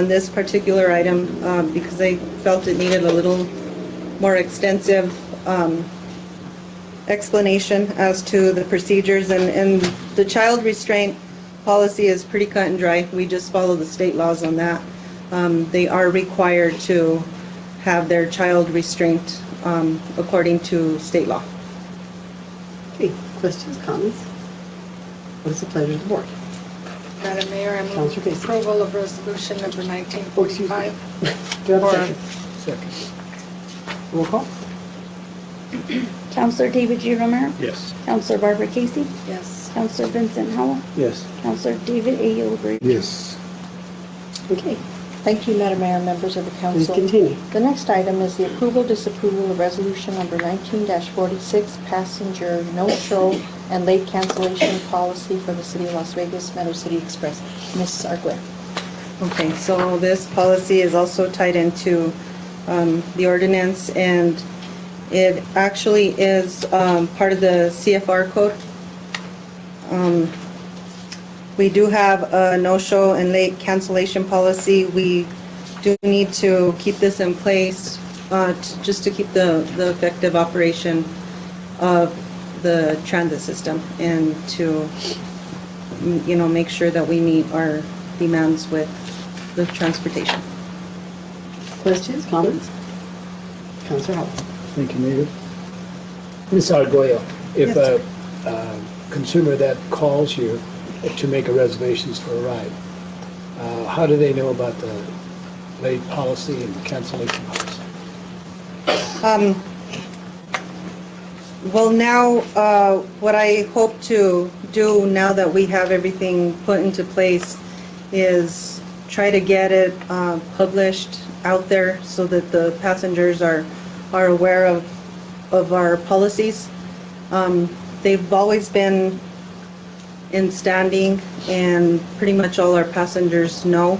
this particular item because I felt it needed a little more extensive explanation as to the procedures, and the child restraint policy is pretty cut and dry. We just follow the state laws on that. They are required to have their child restraint according to state law. Okay, questions, comments? What is the pleasure of the board? Madam Mayor, I move Councilor Casey. approval of resolution number Oh, 1945. Do you have a Or- second? Second. Roll call. Councilor David G. Romero, Yes. Councilor Barbara Casey, Yes. Councilor Vincent Howell, Yes. Councilor David A. Yulgari. Yes. Okay. Thank you, Madam Mayor, members of the Please council. continue. The next item is the approval, disapproval of resolution number 19-46, passenger no-show and late cancellation policy for the City of Las Vegas Meadows City Express. Ms. Arguello. Okay, so this policy is also tied into the ordinance, and it actually is part of the CFR code. We do have a no-show and late cancellation policy. We do need to keep this in place just to keep the effective operation of the transit system, and to make sure that we meet our demands with the transportation. Questions, comments? Councilor Howard. Thank you, Mayor. Ms. Argoyo, if a consumer that calls you to make a reservations for a ride, how do they know about the late policy and cancellation policy? Well, now, what I hope to do now that we have everything put into place is try to get it published out there so that the passengers are aware of our policies. They've always been in standing, and pretty much all our passengers know.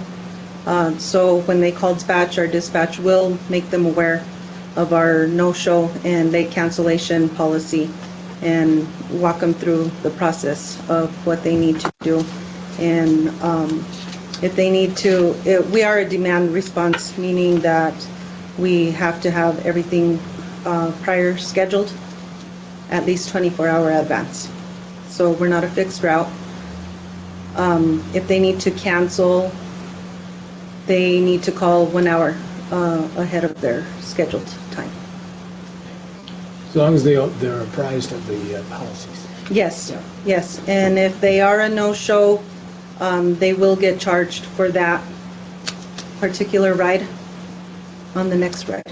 So when they call dispatch, our dispatch will make them aware of our no-show and late cancellation policy and walk them through the process of what they need to do. And if they need to, we are a demand response, meaning that we have to have everything prior scheduled at least 24-hour advance. So we're not a fixed route. If they need to cancel, they need to call 1 hour ahead of their scheduled time. As long as they're apprised of the policies. Yes, yes. And if they are a no-show, they will get charged for that particular ride on the next ride.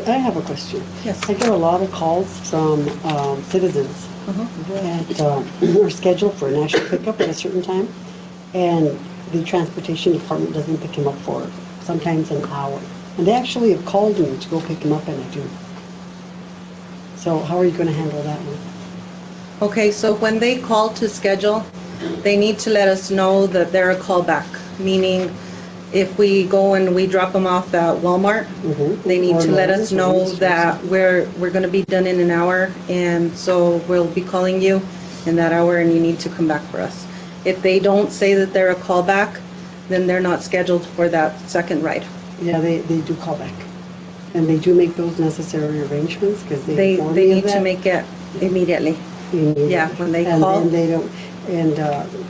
I have a question. Yes. I get a lot of calls from citizens that are scheduled for an actual pickup at a certain time, and the transportation department doesn't pick him up for sometimes an hour. And they actually have called me to go pick him up, and I do. So how are you going to handle that one? Okay, so when they call to schedule, they need to let us know that they're a callback, meaning if we go and we drop them off at Walmart, they need to let us know that we're going to be done in an hour, and so we'll be calling you in that hour and you need to come back for us. If they don't say that they're a callback, then they're not scheduled for that second ride. Yeah, they do call back. And they do make those necessary arrangements because they inform me They of need to that. make it immediately. Yeah, when they And call. then they don't, and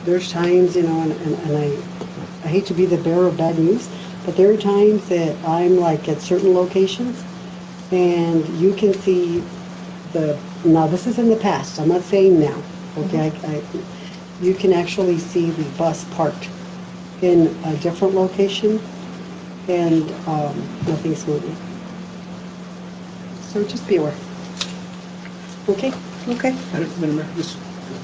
there's times, and I hate to be the bearer of bad news, but there are times that I'm like at certain locations and you can see now this is in the past, I'm not saying now, okay? You can actually see the bus parked in a different location and nothing's moving. So just be aware. Okay? Okay. Madam Mayor, just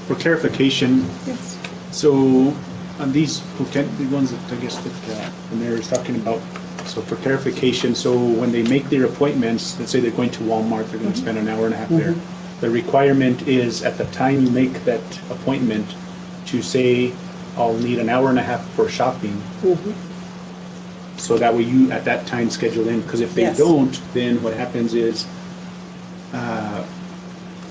for clarification, Yes. so on these the ones that I guess that the mayor is talking about, so for clarification, so when they make their appointments, let's say they're going to Walmart, they're going to spend an hour and a half there. The requirement is at the time you make that appointment to say, I'll need an hour and a half for shopping. So that way you at that time schedule in, because if they Yes. don't, then what happens is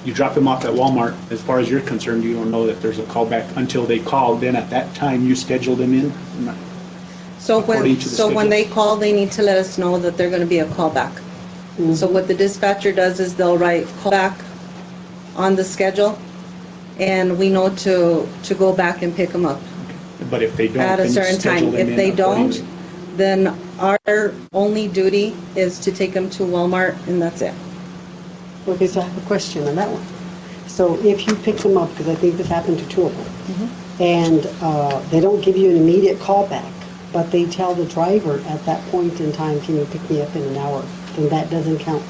you drop them off at Walmart. As far as you're concerned, you don't know that there's a callback until they call. Then at that time, you schedule them in. So According to the when schedule. they call, they need to let us know that they're going to be a callback. So what the dispatcher does is they'll write callback on the schedule, and we know to go back and pick them up But if they don't, at a then you certain schedule time. them If in they don't, accordingly. then our only duty is to take them to Walmart, and that's it. Okay, so I have a question on that one. So if you pick them up, because I think this happened to two of them, and they don't give you an immediate callback, but they tell the driver at that point in time, can you pick me up in an hour, then that doesn't count.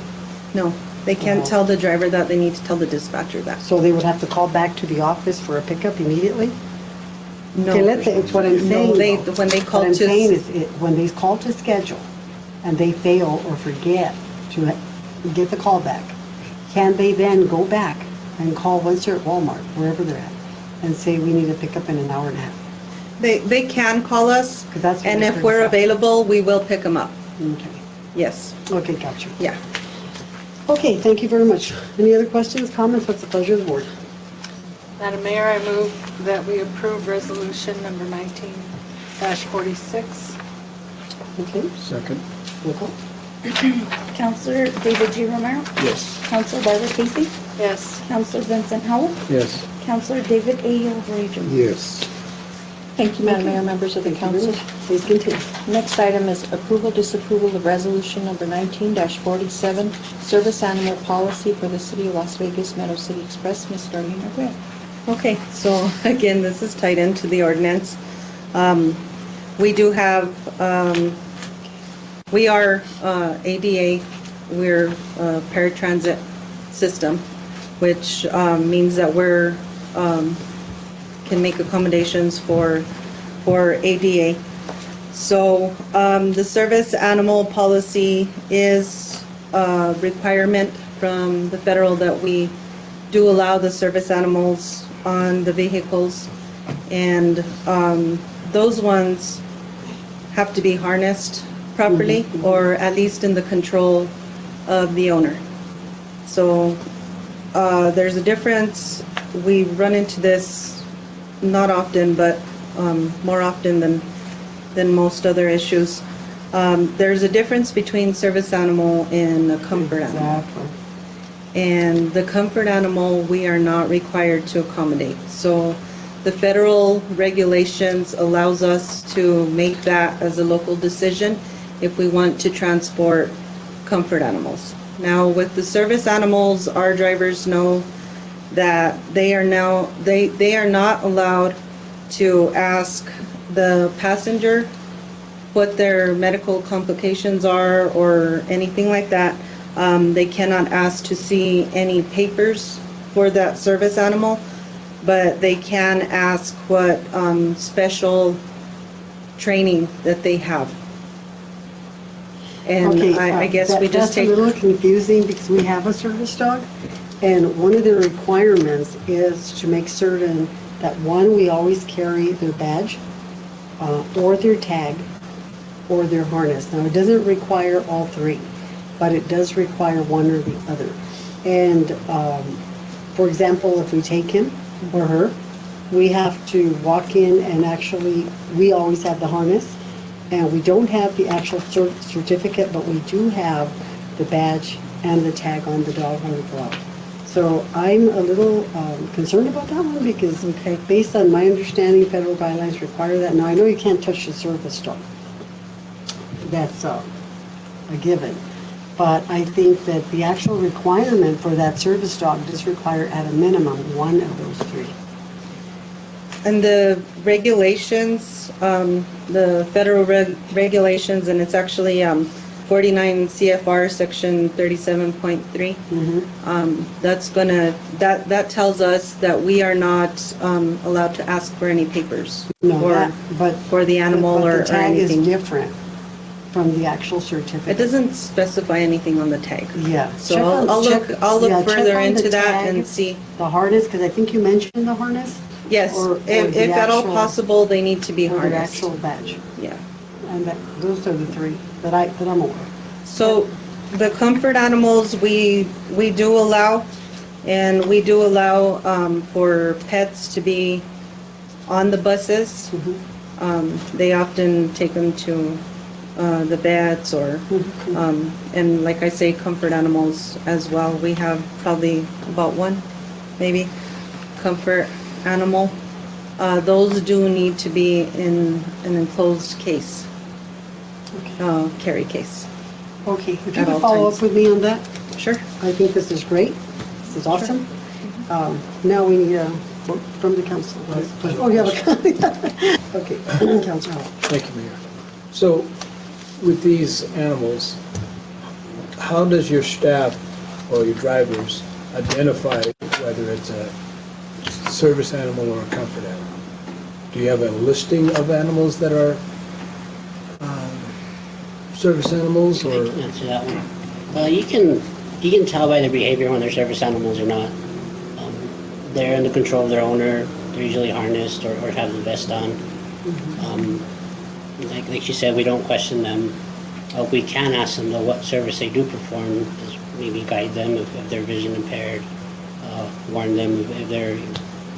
No, they can't tell the driver that. They need to tell the dispatcher that. So they would have to call back to the office for a pickup immediately? No. Okay, let's say, it's what I'm saying. No, though. when they call What I'm to. saying is, when they call to schedule and they fail or forget to get the call back, can they then go back and call once they're at Walmart, wherever they're at, and say, we need a pickup in an hour and a half? They can call us, 'Cause that's what and I if heard we're about. available, we will pick them up. Okay, Yes, okay, gotcha. yeah. Okay, thank you very much. Any other questions, comments? What's the pleasure of the board? Madam Mayor, I move that we approve resolution number 19-46. Okay, Second. roll call. Counselor David G. Romero, Yes. Counselor Barbara Casey, Yes. Counselor Vincent Howell, Yes. Counselor David A. O'Grady Jr. Yes. Thank you, Madam Mayor, members of the Thank you very council. much. Please continue. Next item is approval, disapproval of resolution number 19-47, service animal policy for the city of Las Vegas, Meadow City Express. Ms. Darlene Arguello. Okay, so again, this is tied into the ordinance. We do have, we are ADA, we're a paratransit system, which means that we're, can make accommodations for ADA. So the service animal policy is a requirement from the federal that we do allow the service animals on the vehicles, and those ones have to be harnessed properly, or at least in the control of the owner. So there's a difference. We run into this not often, but more often than most other issues. There's a difference between service animal and a comfort animal. Exactly. And the comfort animal, we are not required to accommodate. So the federal regulations allows us to make that as a local decision if we want to transport comfort animals. Now, with the service animals, our drivers know that they are not allowed to ask the passenger what their medical complications are or anything like that. They cannot ask to see any papers for that service animal, but they can ask what special training that they have. And Okay, I guess we just take... That's a little confusing because we have a service dog, and one of the requirements is to make certain that, one, we always carry their badge, or their tag, or their harness. Now, it doesn't require all three, but it does require one or the other. And, for example, if we take him or her, we have to walk in and actually, we always have the harness, and we don't have the actual certificate, but we do have the badge and the tag on the dog when we go out. So I'm a little concerned about that one because based on my understanding, federal guidelines require that. Now, I know you can't touch the service dog. That's a given. But I think that the actual requirement for that service dog does require at a minimum one of those three. And the regulations, the federal regulations, and it's actually 49 CFR section 37.3. That's that tells us that we are not allowed to ask for any papers for the animal but or the tag anything. is different from the actual certificate. It doesn't specify anything on the tag. Yeah. So I'll look check further on the into that tag, and see. The harness, because I think you mentioned the harness. Yes, or if the at all actual- possible, they need to be or the harnessed. actual badge. Yeah. And those are the three that I'm aware of. So the comfort animals we do allow, and we do allow for pets to be on the buses. They often take them to the vets or, and like I say, comfort animals as well. We have probably about one, maybe, comfort animal. Those do need to be in an enclosed case, carry case. Okay, if you At could all follow times. up with me on that. Sure. I think this is great. This is awesome. Now we need a vote from the council. Oh, you have a comment? Okay, Councilor Hall. Thank you, Mayor. So with these animals, how does your staff or your drivers identify whether it's a service animal or a comfort animal? Do you have a listing of animals that are service animals, or? I can answer that one. You can tell by their behavior when they're service animals or not. They're in the control of their owner. They're usually harnessed or have the vest on. Like she said, we don't question them. We can ask them though what service they do perform. Just maybe guide them if they're vision impaired. Warn them if they're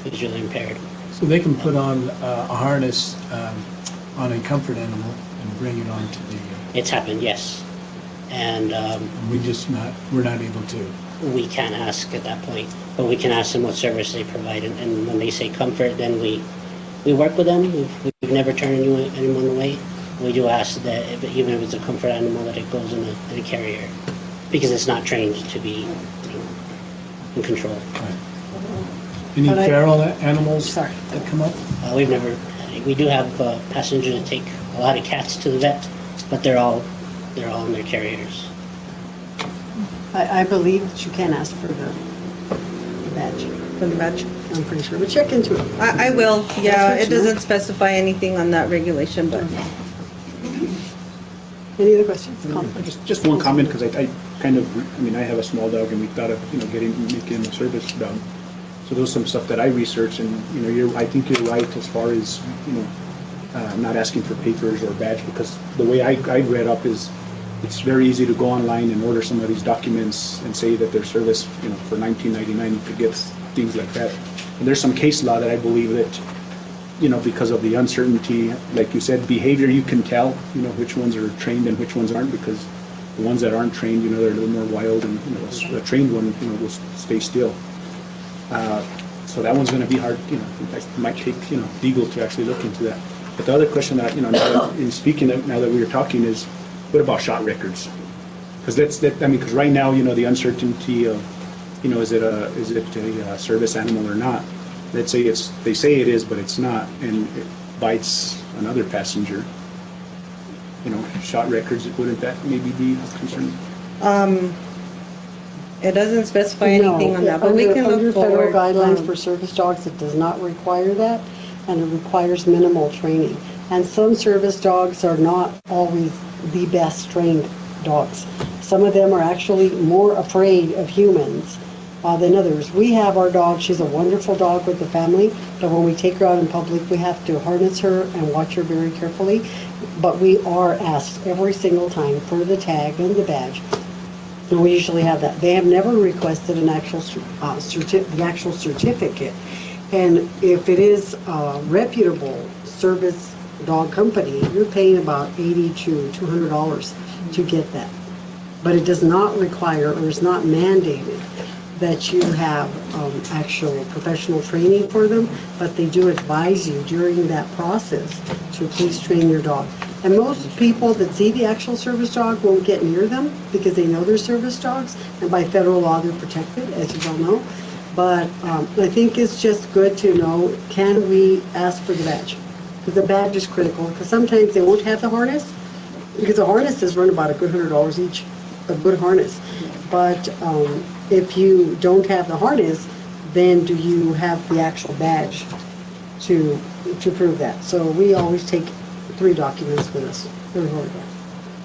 visually impaired. So they can put on a harness on a comfort animal and bring it on to the... It's happened, yes. And we're not able to. we can't ask at that point, but we can ask them what service they provide. And when they say comfort, then we work with them. We've never turned anyone away. We do ask that even if it's a comfort animal, that it goes in a carrier, because it's not trained to be in control. Any feral animals that come up? We do have passengers that take a lot of cats to the vet, but they're all in their carriers. I believe that you can ask for the badge. For the badge? I'm pretty sure, but check into it. I will, yeah. That's It what you doesn't specify anything on that regulation, but. Any other questions? Just one comment, because I have a small dog, and we thought of, making a service dog. So there's some stuff that I researched, and, I think you're right as far as, not asking for papers or badge, because the way I read up is, it's very easy to go online and order some of these documents and say that they're service, for $19.99, you could get things like that. And there's some case law that I believe that, because of the uncertainty, like you said, behavior, you can tell, which ones are trained and which ones aren't, because the ones that aren't trained, they're a little more wild, and, a trained one, will stay still. So that one's going to be hard, it might take, legal to actually look into that. But the other question that, now that we were talking is, what about shot records? Because because right now, the uncertainty of, is it a service animal or not? Let's say they say it is, but it's not, and it bites another passenger. Shot records, wouldn't that maybe be a concern? It doesn't specify anything on that, but we can look Under forward. federal guidelines for service dogs, it does not require that, and it requires minimal training. And some service dogs are not always the best trained dogs. Some of them are actually more afraid of humans than others. We have our dog, she's a wonderful dog with the family, but when we take her out in public, we have to harness her and watch her very carefully. But we are asked every single time for the tag and the badge. And we usually have that. They have never requested an actual certificate. And if it is a reputable service dog company, you're paying about $80 to $200 to get that. But it does not require, or is not mandated, that you have actual professional training for them, but they do advise you during that process to please train your dog. And most people that see the actual service dog won't get near them because they know they're service dogs, and by federal law they're protected, as you all know. But I think it's just good to know, can we ask for the badge? Because the badge is critical, because sometimes they won't have the harness, because the harnesses run about a good $100 each, a good harness. But if you don't have the harness, then do you have the actual badge to prove that? So we always take 3 documents with us.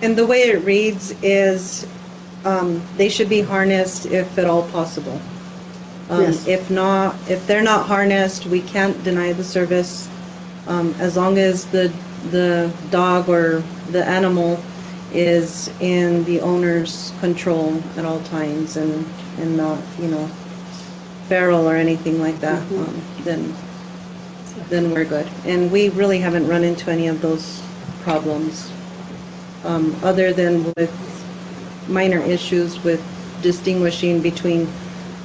And the way it reads is they should be harnessed if at all possible. Yes. If they're not harnessed, we can't deny the service as long as the dog or the animal is in the owner's control at all times and not, feral or anything like that. Then we're good. And we really haven't run into any of those problems, other than with minor issues with distinguishing between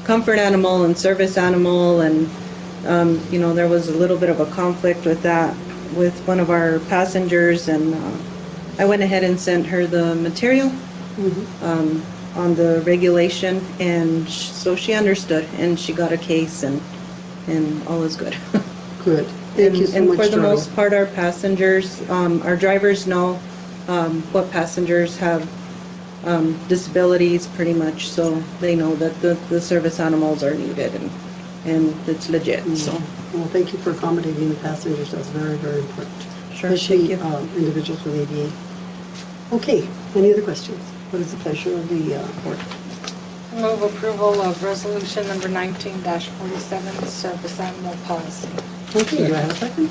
comfort animal and service animal, and there was a little bit of a conflict with that with one of our passengers, and I went ahead and sent her the material on the regulation, and so she understood, and she got a case, and all is good. Good. Thank you so much, And for the Darla. most part, our passengers, our drivers know what passengers have disabilities pretty much, so they know that the service animals are needed and it's legit, so. Well, thank you for accommodating the passengers. That's very, very important. Sure, Especially thank you. individuals with ADA. Okay, any other questions? What is the pleasure of the board? Move approval of resolution number 19-47, service animal policy. Okay, do I have a second?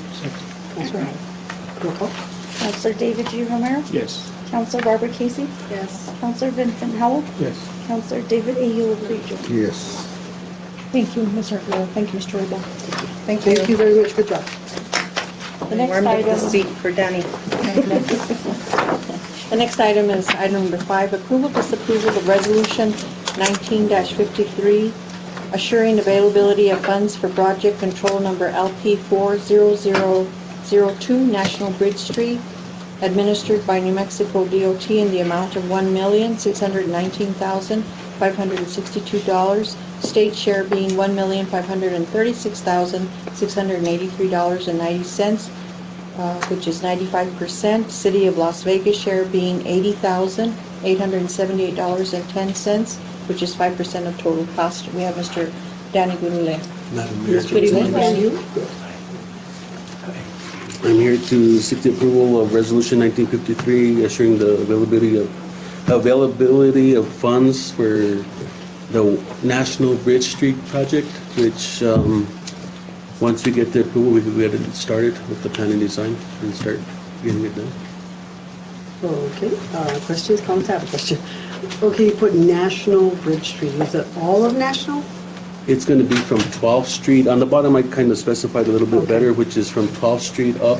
Councilor Howard. Roll call. Counselor David G. Romero? Yes. Counselor Barbara Casey? Yes. Counselor Vincent Howell? Yes. Counselor David A. Yulidrijo? Yes. Thank you, Ms. Argyle. Thank you, Mr. Robo. Thank you. Thank you very much. Good job. The next Warmed up the item. seat for Danny. The next item is item number 5, approval, disapproval of resolution 19-53, assuring availability of funds for project control number LP 40002 National Bridge Street, administered by New Mexico DOT in the amount of $1,619,562, state share being $1,536,683.90, which is 95%. City of Las Vegas share being $80,878.10, which is 5% of total cost. We have Mr. Danny Gurule. Madam Mayor. Good evening. I'm here to seek the approval of Resolution 1953, assuring the availability of funds for the National Bridge Street project, which once we get the approval, we can get it started with the planning design and start getting it done. Okay, questions, comments? I have a question. Okay, you put National Bridge Street. Is it all of National? It's going to be from 12th Street. On the bottom, I kind of specified a little bit better, which is from 12th Street up,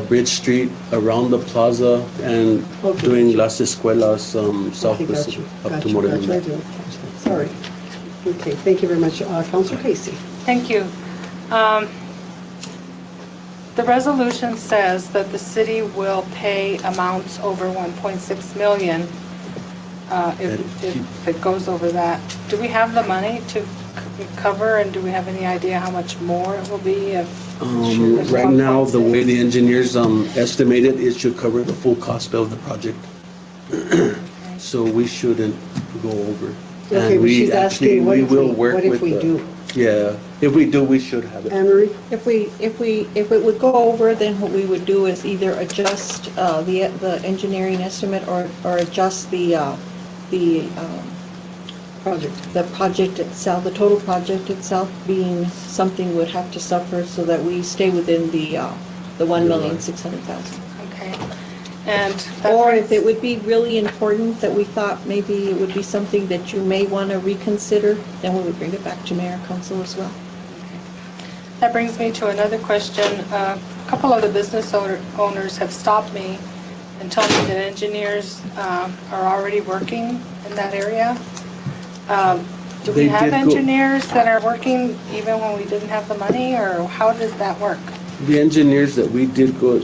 Bridge Street, around the plaza, and doing Las Escuelas south up to Moreno. Sorry. Okay, thank you very much. Councilor Casey. Thank you. The resolution says that the city will pay amounts over 1.6 million if it goes over that. Do we have the money to cover, and do we have any idea how much more it will be if? Right now, the way the engineers estimate it, it should cover the full cost of the project. So we shouldn't go over. Okay, and but she's asking, what if we do? Yeah, if we do, we should have it. Anne-Marie? If it would go over, then what we would do is either adjust the engineering estimate or adjust the project itself, the total project itself being something would have to suffer so that we stay within the 1,600,000. Okay. And or if it would be really important that we thought maybe it would be something that you may want to reconsider, then we would bring it back to Mayor Council as well. That brings me to another question. A couple of the business owners have stopped me and told me that engineers are already working in that area. Do we have engineers that are working even when we didn't have the money, or how did that work? The engineers that we did go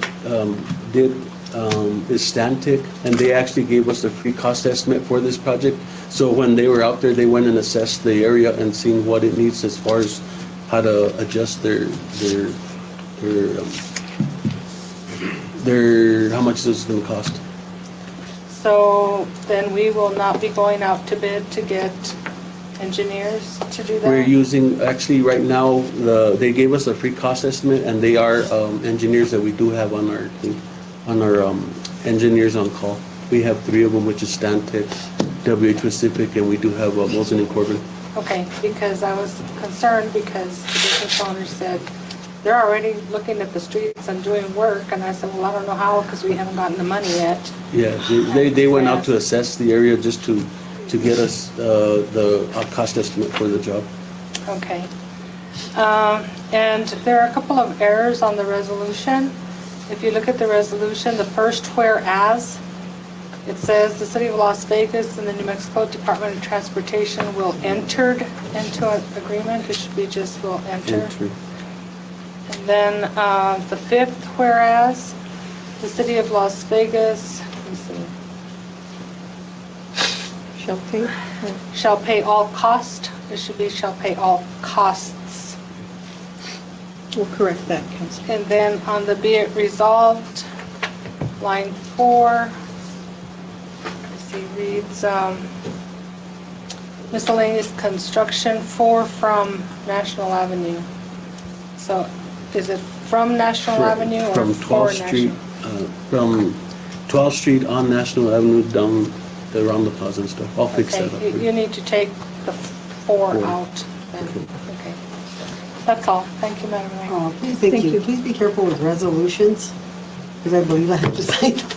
is Stantec, and they actually gave us a free cost estimate for this project. So when they were out there, they went and assessed the area and seen what it needs as far as how to adjust their how much this is going to cost. So then we will not be going out to bid to get engineers to do that? We're using, actually right now, they gave us a free cost estimate, and they are engineers that we do have on our team, on our engineers on call. We have 3 of them, which is Stantec, WH Pacific, and we do have Wilson and Corbin. Okay, because I was concerned because the business owner said they're already looking at the streets and doing work, and I said, well, I don't know how because we haven't gotten the money yet. Yeah, they went out to assess the area just to get us the cost estimate for the job. Okay. And there are a couple of errors on the resolution. If you look at the resolution, the first whereas, it says the City of Las Vegas and the New Mexico Department of Transportation will entered into an agreement. It should be just will enter. And then the fifth whereas, the City of Las Vegas, let me see, shall pay all cost. It should be shall pay all costs. We'll correct that, Councilor. And then on the be it resolved, line 4, let's see, reads miscellaneous construction 4 from National Avenue. So is it from National Avenue or from 12th Street, from 12th Street on National Avenue down around the plaza and stuff. I'll fix that up. You need to take the 4 out then. Okay. That's all. Thank you, Madam Mayor. Please, thank you. Please be careful with resolutions, because I believe I have to sign them.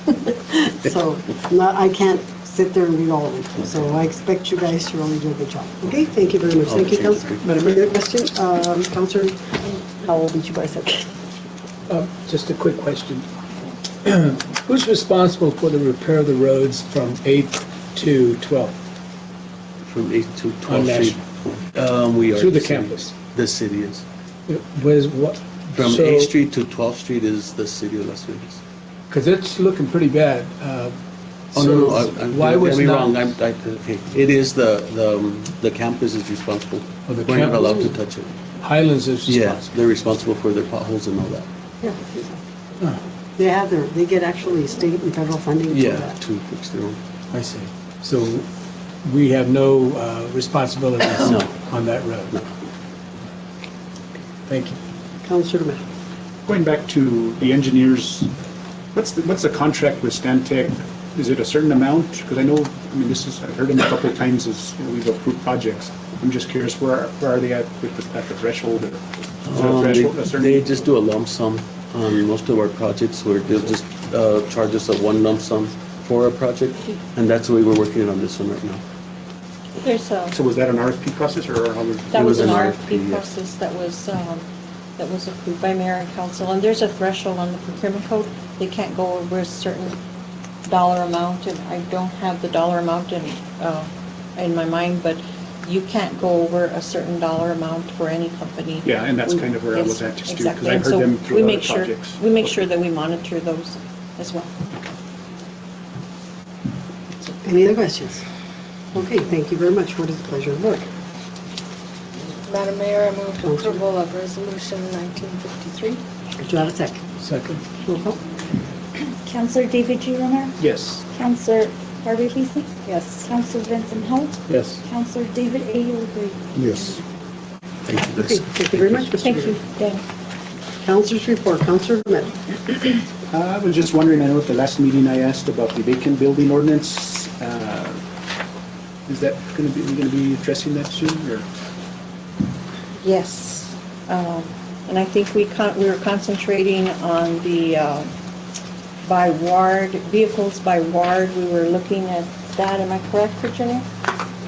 So I can't sit there and read all of them. So I expect you guys to really do a good job. Okay, thank you very much. Thank you, Councilor. Madam Mayor, question? Councilor, how old did you guys have? Just a quick question. Who's responsible for the repair of the roads from 8th to 12th? From 8th to On 12th Street. We are. Through the city. campus? The city is. What? From So- 8th Street to 12th Street is the city of Las Vegas. Because it's looking pretty bad. Oh, no, Why don't was get me not? wrong, okay. It is the campus is responsible. Oh, the We're not campus. allowed to touch it. Highlands is Yeah, responsible. they're responsible for their potholes and all that. Yeah. They get actually state and federal funding for Yeah, that. to fix their own. I see. So we have no responsibilities No. on that road? No. Thank you. Councilor Matt. Going back to the engineers, what's the contract with Stantec? Is it a certain amount? Because I know, I've heard them a couple of times as, we've approved projects. I'm just curious, where are they at with the threshold? Or is there a threshold, a certain- They just do a lump sum on most of our projects where they'll just charge us a one lump sum for a project, and that's the way we're working on this one right now. There's a, So was that an RFP process or how was? that it was was an an RFP RFP, yes. process that was approved by mayor and council, and there's a threshold on the procurement code. They can't go over a certain dollar amount, and I don't have the dollar amount in my mind, but you can't go over a certain dollar amount for any company. Yeah, and that's kind of where I was Yes, at just too, exactly. because I've And heard so them through we other make sure- projects. We make sure that we monitor those as well. Any other questions? Okay, thank you very much. What is the pleasure of the board? Madam Mayor, I move approval of Resolution 1953. Do you have a second? Second. Roll call. Counselor David G. Romero? Yes. Counselor Barbie Beasley? Yes. Counselor Vincent Holt? Yes. Counselor David A. Uribe? Yes. Thank you, Okay, guys. thank you very much, Mr. Thank Mayor. you, Dan. Councilors report. Councilor Matt. I was just wondering, I know at the last meeting I asked about the vacant building ordinance. Is that going to be, we're going to be addressing that soon, or? Yes, and I think we were concentrating on the by ward, vehicles by ward. We were looking at that, am I correct, Virginia?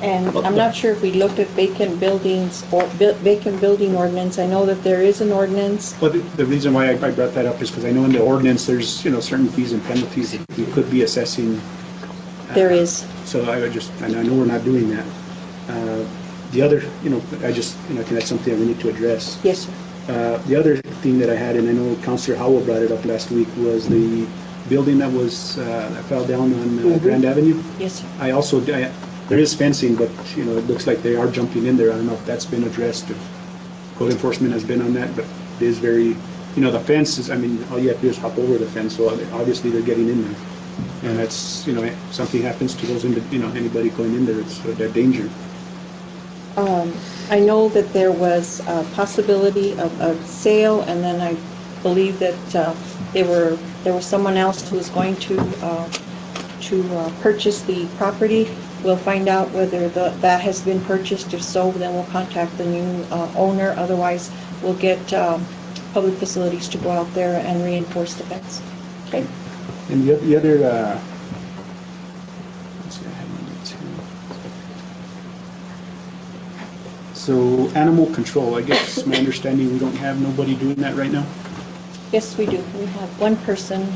And I'm not sure if we looked at vacant buildings or vacant building ordinance. I know that there is an ordinance. Well, the reason why I brought that up is because I know in the ordinance, there's, certain fees and penalties that we could be assessing. There is. So and I know we're not doing that. The other, I think that's something that we need to address. Yes, sir. The other thing that I had, and I know Councilor Howell brought it up last week, was the building that that fell down on Grand Avenue. Yes, sir. I also, there is fencing, but, it looks like they are jumping in there. I don't know if that's been addressed, if code enforcement has been on that, but it is very, the fence is, all you have to do is hop over the fence, so obviously they're getting in there. And that's, something happens to those, anybody going in there, it's a danger. I know that there was a possibility of a sale, and then I believe that there was someone else who was going to purchase the property. We'll find out whether that has been purchased. If so, then we'll contact the new owner. Otherwise, we'll get public facilities to go out there and reinforce the fence. Okay? And the other, let's see, I have my notes here. So animal control, I guess my understanding, we don't have nobody doing that right now? Yes, we do. We have one person,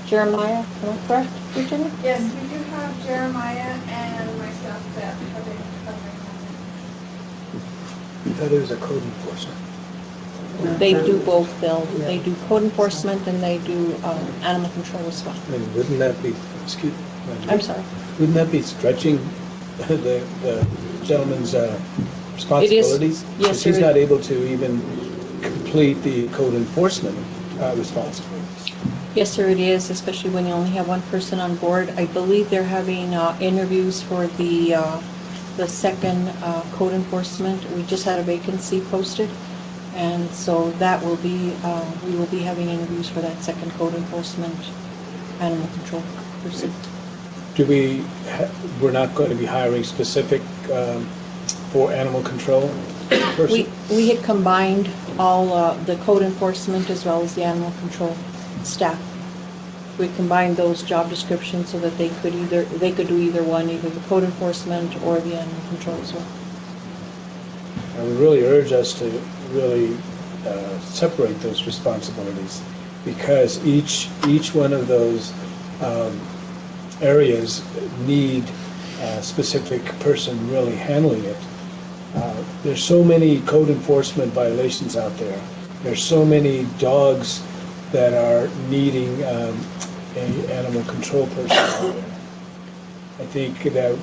Jeremiah, am I correct, Virginia? Yes, we do have Jeremiah and myself that have been covering I thought it was a code enforcement. They do both, they do code enforcement and they do animal control as well. And wouldn't that be, I'm sorry. Wouldn't that be stretching the gentleman's responsibilities? Yes, If he's sir. not able to even complete the code enforcement responsibilities. Yes, sir, it is, especially when you only have one person on board. I believe they're having interviews for the second code enforcement. We just had a vacancy posted, and so that will be, we will be having interviews for that second code enforcement animal control person. We're not going to be hiring specific for animal control person? We had combined all the code enforcement as well as the animal control staff. We combined those job descriptions so that they could do either one, either the code enforcement or the animal control as well. I would really urge us to really separate those responsibilities. because each one of those areas need a specific person really handling it. There's so many code enforcement violations out there. There's so many dogs that are needing an animal control person out there. I think that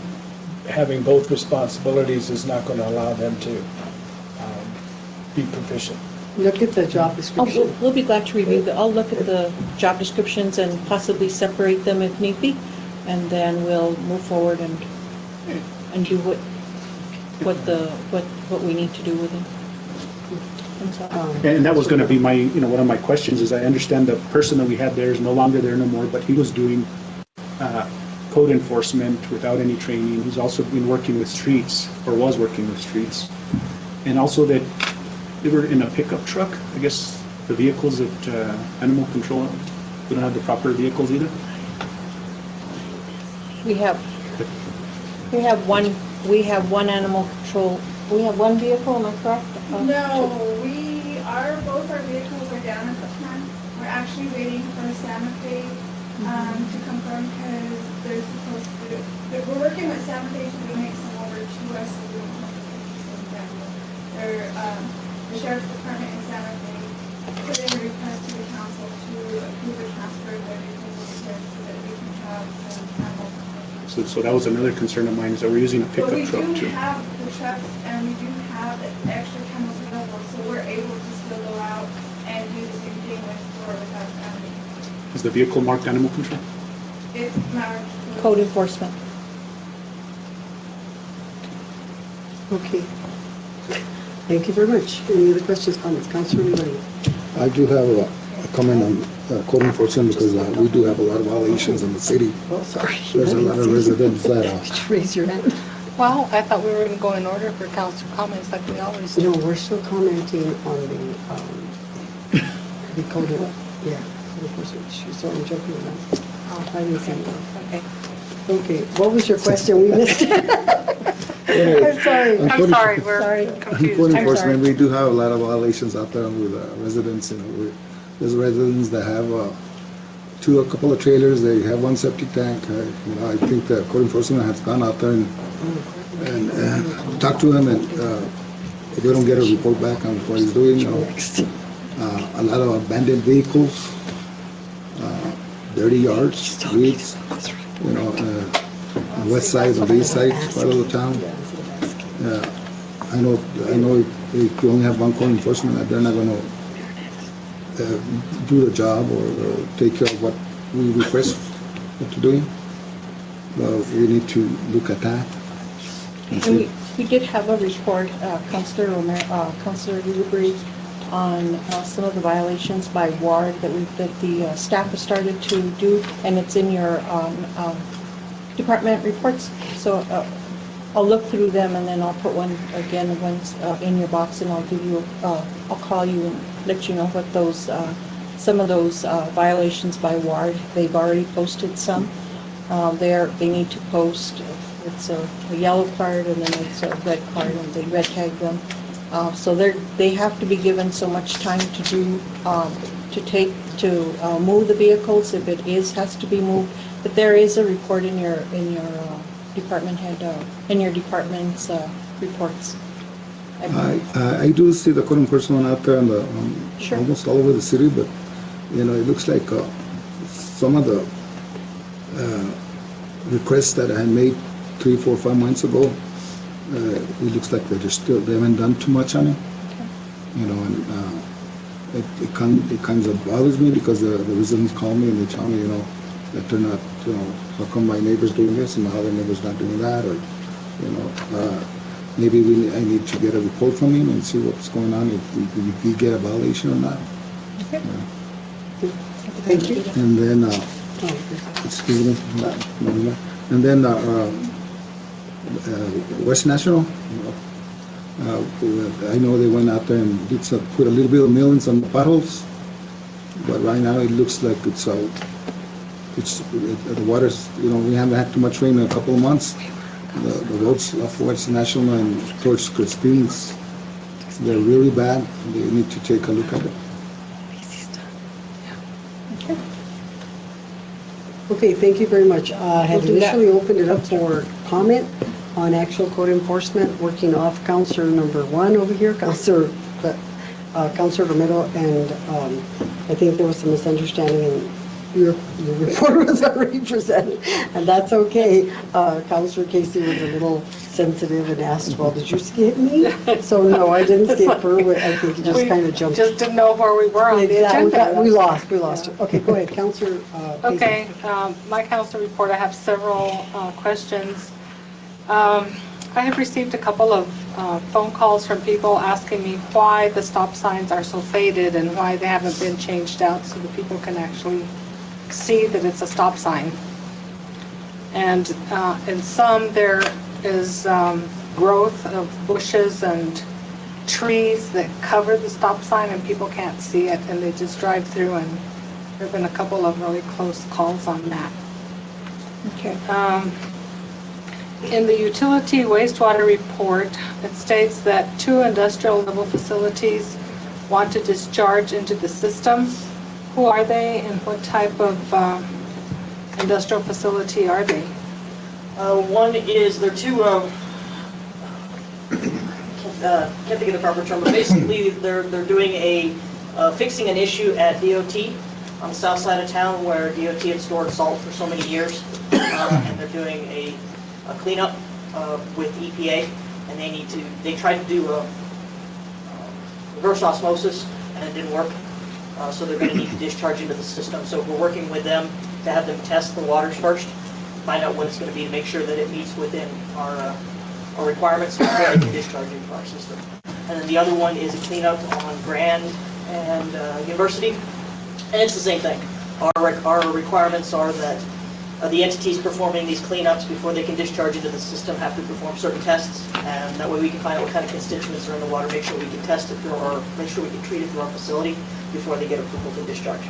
having both responsibilities is not going to allow them to be proficient. Look at the job Oh, description. we'll be glad to review I'll look at the job descriptions and possibly separate them if need be, and then we'll move forward and do what we need to do with them. I'm sorry. And that was going to be my, one of my questions is I understand the person that we had there is no longer there no more, but he was doing code enforcement without any training. He's also been working with streets, or was working with streets. And also that they were in a pickup truck. I guess the vehicles that animal control, we don't have the proper vehicles either. We have one animal control, we have one vehicle, am I correct? No, both our vehicles are down at the plant. We're actually waiting for Santa Fe to confirm because they're supposed to, we're working with Santa Fe to donate some over to us so we don't have to purchase them down. The Sheriff's Department in Santa Fe put in a request to the council to approve a transfer of their vehicles here so that we can have some animal control. So that was another concern of mine is that we're using a pickup But truck we too. do have the trucks and we do have the extra chemicals available, so we're able to still go out and do the same thing with or without family. Is the vehicle marked animal control? It's marked. Code enforcement. Okay. Thank you very much. Any other questions, comments? Councilor Lee. I do have a comment on code enforcement because we do have a lot of violations in the city. Oh, sorry. There's a lot of residents that Raise your hand. Well, I thought we were going to go in order for council comments like we always do. No, we're still commenting on the code of, yeah, code enforcement issue, so I'm jumping around. I didn't see that. Okay. Okay, what was your question? We missed it. I'm sorry. I'm sorry, we're on confused. code I'm enforcement, sorry. we do have a lot of violations out there with residents. There's residents that have a couple of trailers. They have one septic tank. I think the code enforcement has gone out there and talked to them, and if they don't get a report back on what he's doing, a lot of abandoned vehicles, dirty yards, weeds, on the west side and the east side part of the town. I know if you only have one code enforcement, that they're not going to do the job or take care of what we request to do. But we need to look at that. And we did have a report, Councilor Newbury, on some of the violations by ward that the staff has started to do, and it's in your department reports. So I'll look through them and then I'll put one again once in your box, and I'll give you, I'll call you and let you know what those, some of those violations by ward. They've already posted some. They need to post. It's a yellow card and then it's a red card, and they red tag them. So they have to be given so much time to do, to move the vehicles if it has to be moved. But there is a report in your department head, in your department's reports. I do see the code enforcement out there Sure. almost all over the city, but it looks like some of the requests that I made 3, 4, 5 months ago, it looks like they haven't done too much on it. And it kind of bothers me because the residents call me and they tell me, that they're not, how come my neighbor's doing this and my other neighbor's not doing that, or maybe I need to get a report from him and see what's going on, if we get a violation or not. Okay. Thank you. And then, excuse me, and then West National, I know they went out there and put a little bit of millings on the potholes, but right now it looks like it's the water's, we haven't had too much rain in a couple of months. The roads off West National and towards Christine's, they're really bad. They need to take a look at it. Okay, thank you very much. I had We'll do that. initially opened it up for comment on actual code enforcement, working off Counselor number 1 over here, Counselor Romero, and I think there was some misunderstanding and your report was already presented, and that's okay. Counselor Casey was a little sensitive and asked, well, did you skip me? So no, I didn't skip her. I think you just kind of jumped. Just didn't know where we were on the agenda. We lost. Okay, go ahead, Counselor Casey. Okay, my council report, I have several questions. I have received a couple of phone calls from people asking me why the stop signs are so faded and why they haven't been changed out so that people can actually see that it's a stop sign. And in some, there is growth of bushes and trees that cover the stop sign and people can't see it and they just drive through, and there have been a couple of really close calls on that. Okay. In the utility wastewater report, it states that 2 industrial level facilities want to discharge into the system. Who are they and what type of industrial facility are they? One is, they're 2, can't think of the proper term, but basically they're doing fixing an issue at DOT on the south side of town where DOT had stored salt for so many years, and they're doing a cleanup with EPA, and they tried to do reverse osmosis and it didn't work, so they're going to need to discharge into the system. So we're working with them to have them test the waters first, find out what it's going to be to make sure that it meets within our requirements before they can discharge into our system. And then the other one is a cleanup on Grand and University, and it's the same thing. Our requirements are that the entities performing these cleanups before they can discharge into the system have to perform certain tests, and that way we can find out what kind of constituents are in the water, make sure we can test it make sure we can treat it through our facility before they get approval to discharge.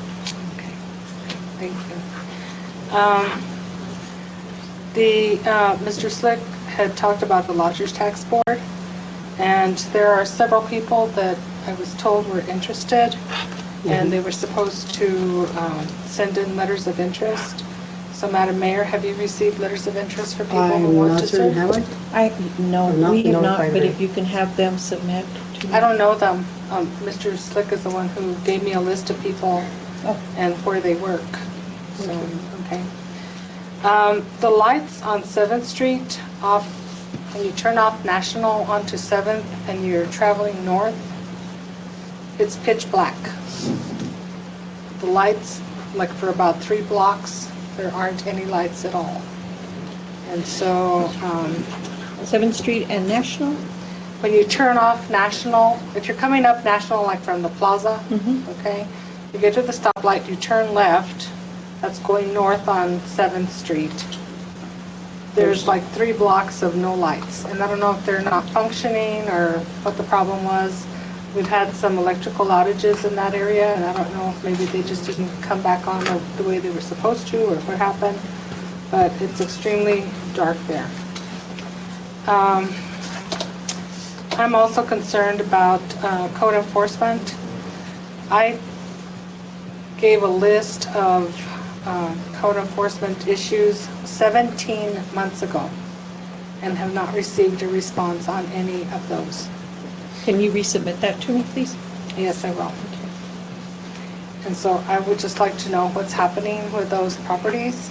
Okay, thank you. Mr. Slick had talked about the Lodgers Tax Board, and there are several people that I was told were interested, and they were supposed to send in letters of interest. So, Madam Mayor, have you received letters of interest for people who want to serve? No, we have not, but if you can have them submit. I don't know them. Mr. Slick is the one who gave me a list of people and where they work. So, okay. The lights on 7th Street, when you turn off National onto 7th and you're traveling north, it's pitch black. The lights, like for about 3 blocks, there aren't any lights at all. And so 7th Street and National? When you turn off National, if you're coming up National like from the plaza, okay, you get to the stoplight, you turn left, that's going north on 7th Street. There's like 3 blocks of no lights, and I don't know if they're not functioning or what the problem was. We've had some electrical outages in that area, and I don't know if maybe they just didn't come back on the way they were supposed to or what happened, but it's extremely dark there. I'm also concerned about code enforcement. I gave a list of code enforcement issues 17 months ago and have not received a response on any of those. Can you resubmit that to me, please? Yes, I will. Okay. And so I would just like to know what's happening with those properties.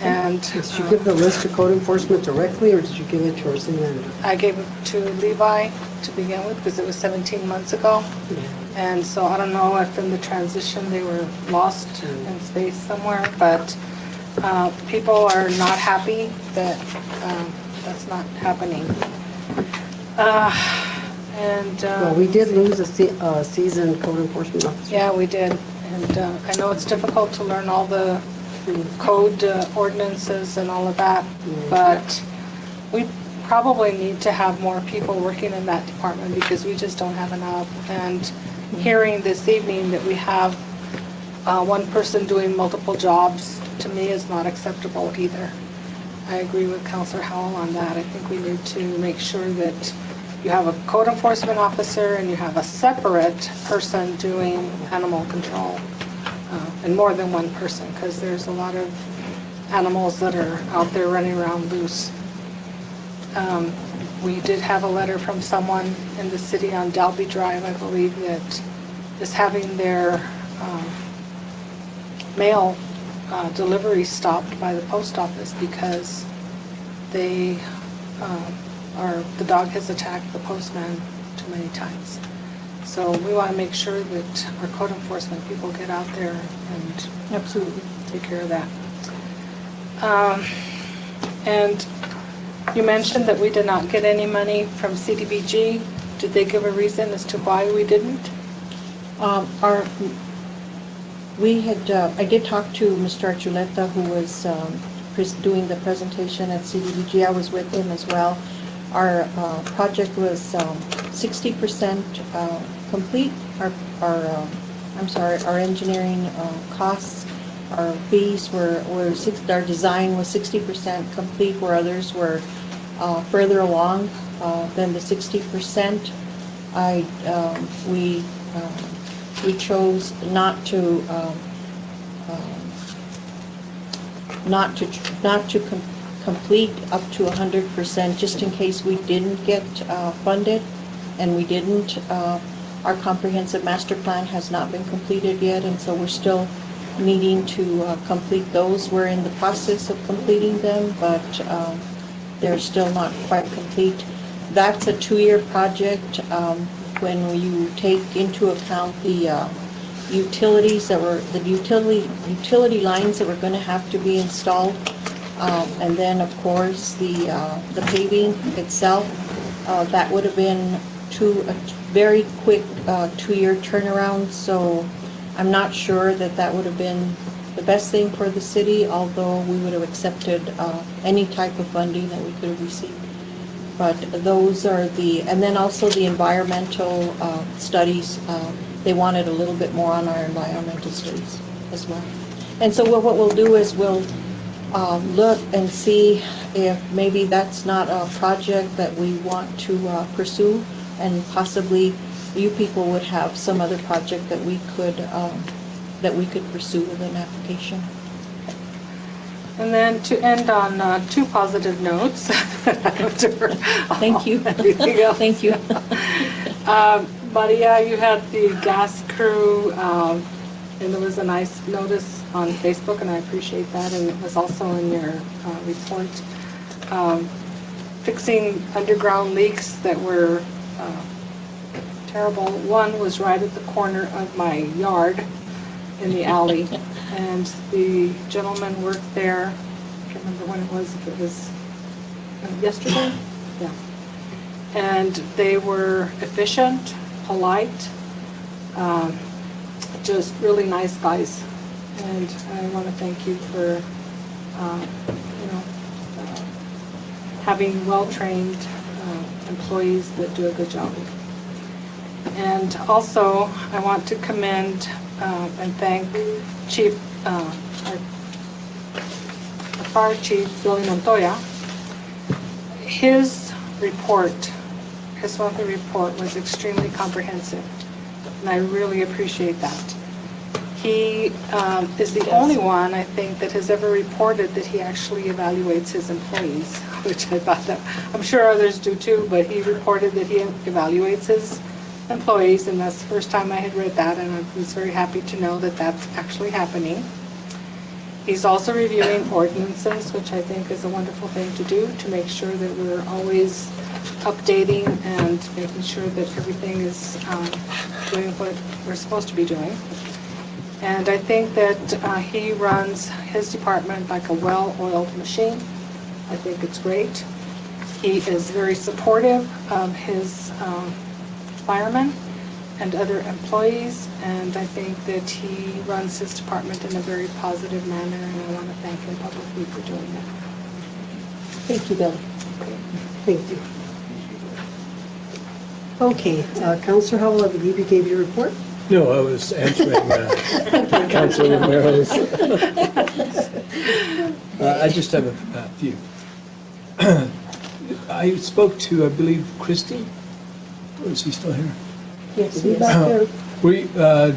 And did you give the list to code enforcement directly, or did you give it to our city manager? I gave it to Levi to begin with because it was 17 months ago. And so I don't know if in the transition they were lost in space somewhere, but people are not happy that that's not happening. Well, we did lose a seasoned code enforcement officer. Yeah, we did. And I know it's difficult to learn all the code ordinances and all of that, but we probably need to have more people working in that department because we just don't have enough. And hearing this evening that we have one person doing multiple jobs, to me, is not acceptable either. I agree with Councilor Howell on that. I think we need to make sure that you have a code enforcement officer and you have a separate person doing animal control, and more than one person, because there's a lot of animals that are out there running around loose. We did have a letter from someone in the city on Dalby Drive, I believe, that is having their mail delivery stopped by the post office because the dog has attacked the postman too many times. So we want to make sure that our code enforcement people get out there and Absolutely. take care of that. And you mentioned that we did not get any money from CDBG. Did they give a reason as to why we didn't? I did talk to Mr. Archuleta, who was doing the presentation at CDBG. I was with him as well. Our project was 60% complete. Our engineering costs, our fees our design was 60% complete, where others were further along than the 60%. We chose not to complete up to 100%, just in case we didn't get funded, and we didn't. Our comprehensive master plan has not been completed yet, and so we're still needing to complete those. We're in the process of completing them, but they're still not quite complete. That's a 2-year project. When you take into account the utilities utility lines that were going to have to be installed, and then of course the paving itself, that would have been a very quick 2-year turnaround. So I'm not sure that would have been the best thing for the city, although we would have accepted any type of funding that we could have received. But those are and then also the environmental studies, they wanted a little bit more on our environmental studies as well. And so what we'll do is we'll look and see if maybe that's not a project that we want to pursue, and possibly you people would have some other project that we could pursue with an application. And then to end on 2 positive notes. Thank you. Everything else. Thank you. Maria, you had the gas crew, and there was a nice notice on Facebook, and I appreciate that, and it was also in your report, fixing underground leaks that were terrible. One was right at the corner of my yard in the alley, and the gentleman worked there. I can't remember when it was, if it was yesterday? Yeah. And they were efficient, polite, just really nice guys. And I want to thank you for, having well-trained employees that do a good job. And also, I want to commend and thank our Fire Chief Billy Montoya. His monthly report was extremely comprehensive, and I really appreciate that. He is the only one, I think, that has ever reported that he actually evaluates his employees, which I thought that, I'm sure others do too, but he reported that he evaluates his employees, and that's the first time I had read that, and I was very happy to know that that's actually happening. He's also reviewing ordinances, which I think is a wonderful thing to do, to make sure that we're always updating and making sure that everything is doing what we're supposed to be doing. And I think that he runs his department like a well-oiled machine. I think it's great. He is very supportive of his firemen and other employees, and I think that he runs his department in a very positive manner, and I want to thank him publicly for doing that. Thank you, Billy. Thank you. Okay, Councilor Howell, I believe you gave your report? No, I was answering Councilor Ramirez. I just have a few. I spoke to, I believe, Christie. Or is he still here? Yes, he's back there. Were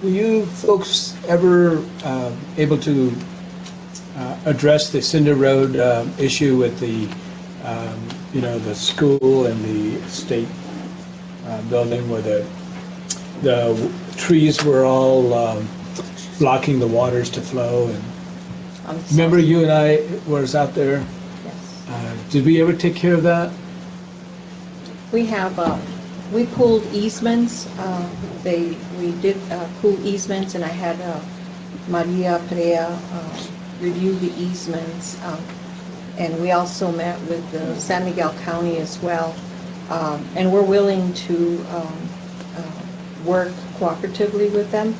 you folks ever able to address the Cinder Road issue with the, the school and the state building where the trees were all blocking the waters to flow. And remember you and I was out there? Yes. Did we ever take care of that? We have, we pulled easements. We did pull easements, and I had Maria Perea review the easements. And we also met with the San Miguel County as well. And we're willing to work cooperatively with them.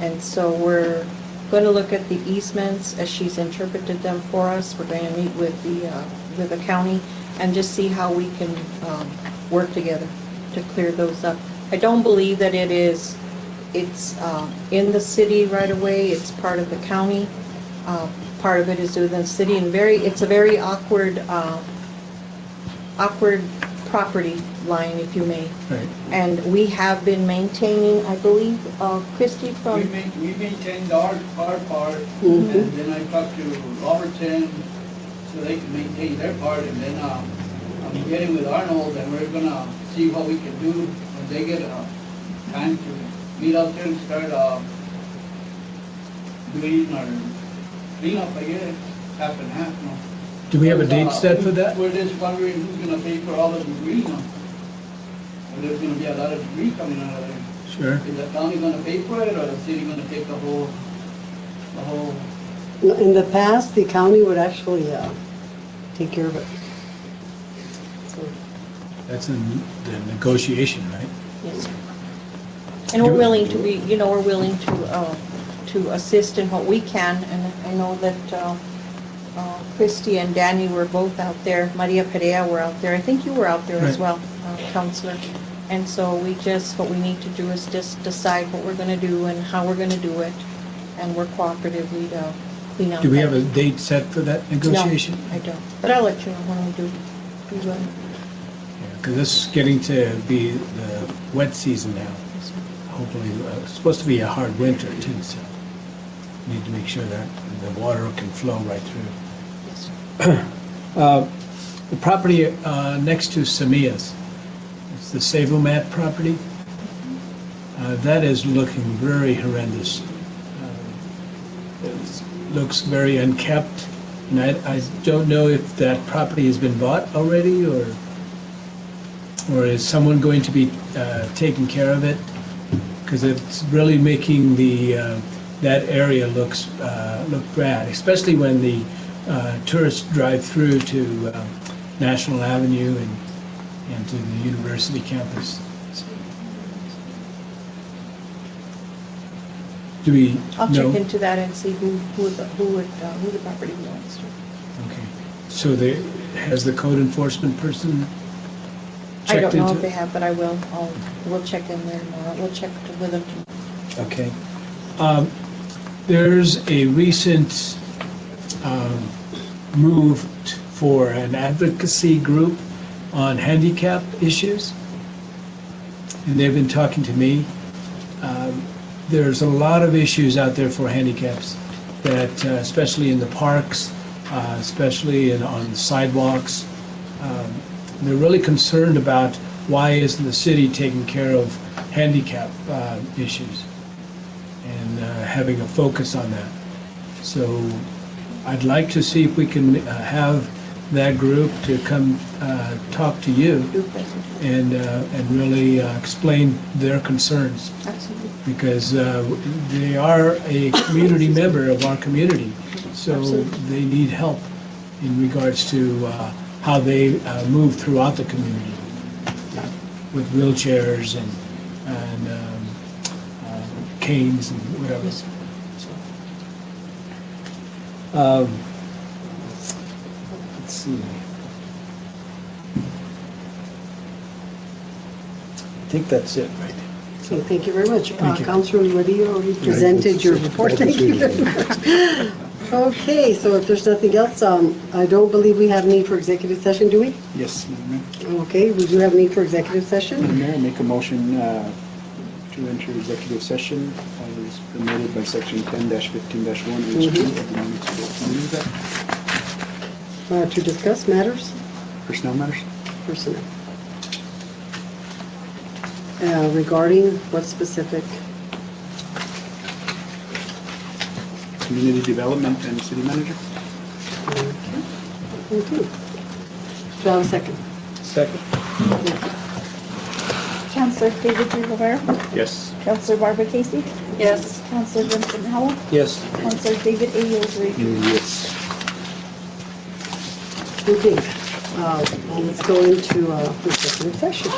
And so we're going to look at the easements as she's interpreted them for us. We're going to meet with the county and just see how we can work together to clear those up. I don't believe that it's in the city right away. It's part of the county. Part of it is within the city, and it's a very awkward property line, if you may. Right. And we have been maintaining, I believe, Christie from... We maintained our part, Mm-hmm. and then I talked to Robertson so they can maintain their part, and then I'm getting with Arnold, and we're gonna see what we can do when they get time to meet out there and start doing our cleanup, I guess, half and half, no? Do we have a date set for that? We're just wondering who's gonna pay for all the debris, no? There's gonna be a lot of debris coming out of there. Sure. Is the county gonna pay for it, or the city gonna take the whole? In the past, the county would actually take care of it. That's in the negotiation, right? Yes, sir. And we're willing to be, we're willing to assist in what we can. And I know that Christy and Danny were both out there. Maria Perea were out there. I think you were out there as well, Counselor. And so what we need to do is just decide what we're going to do and how we're going to do it, and work cooperatively to clean out. Do we have a date set for that negotiation? No, I don't. But I'll let you know when we do. Because this is getting to be the wet season now. Hopefully, it's supposed to be a hard winter too, so we need to make sure that the water can flow right through. The property next to Samia's, it's the Savomat property. That is looking very horrendous. It looks very unkept, and I don't know if that property has been bought already, or is someone going to be taking care of it? Because it's really making that area look bad, especially when the tourists drive through to National Avenue and to the university campus. Do we I'll know? check into that and see who the property belongs to. Okay. So has the code enforcement person I checked don't know into if it? they have, but we'll check in there tomorrow. We'll check with them tomorrow. Okay. There's a recent move for an advocacy group on handicap issues, and they've been talking to me. There's a lot of issues out there for handicaps, that especially in the parks, especially on sidewalks. They're really concerned about why isn't the city taking care of handicap issues and having a focus on that. So I'd like to see if we can have that group to come talk to you and really explain their concerns. Absolutely. Because they are a community member of our community, so Absolutely. they need help in regards to how they move throughout the community with wheelchairs and canes and whatever. Yes, Let's see. I think that's it, right? Okay, thank you very much. Thank you. Councilor Murillo already presented your report. Thank you very much. Okay, so if there's nothing else, I don't believe we have need for executive session, do we? Yes, Madam Mayor. Okay, we do have need for executive session. Madam Mayor, make a motion to enter executive session as permitted by section 10-15-1 H2 of the municipal Communities Act. To discuss matters, Personnel matters? personnel. Regarding what specific? Community development and city manager? Okay. Do I have a second? Second. Councillor David G. Rivera. Yes. Councillor Barbara Casey. Yes. Councillor Vincent Howell. Yes. Councillor David A. Ellsworth. Yes. Okay. Let's go into executive session.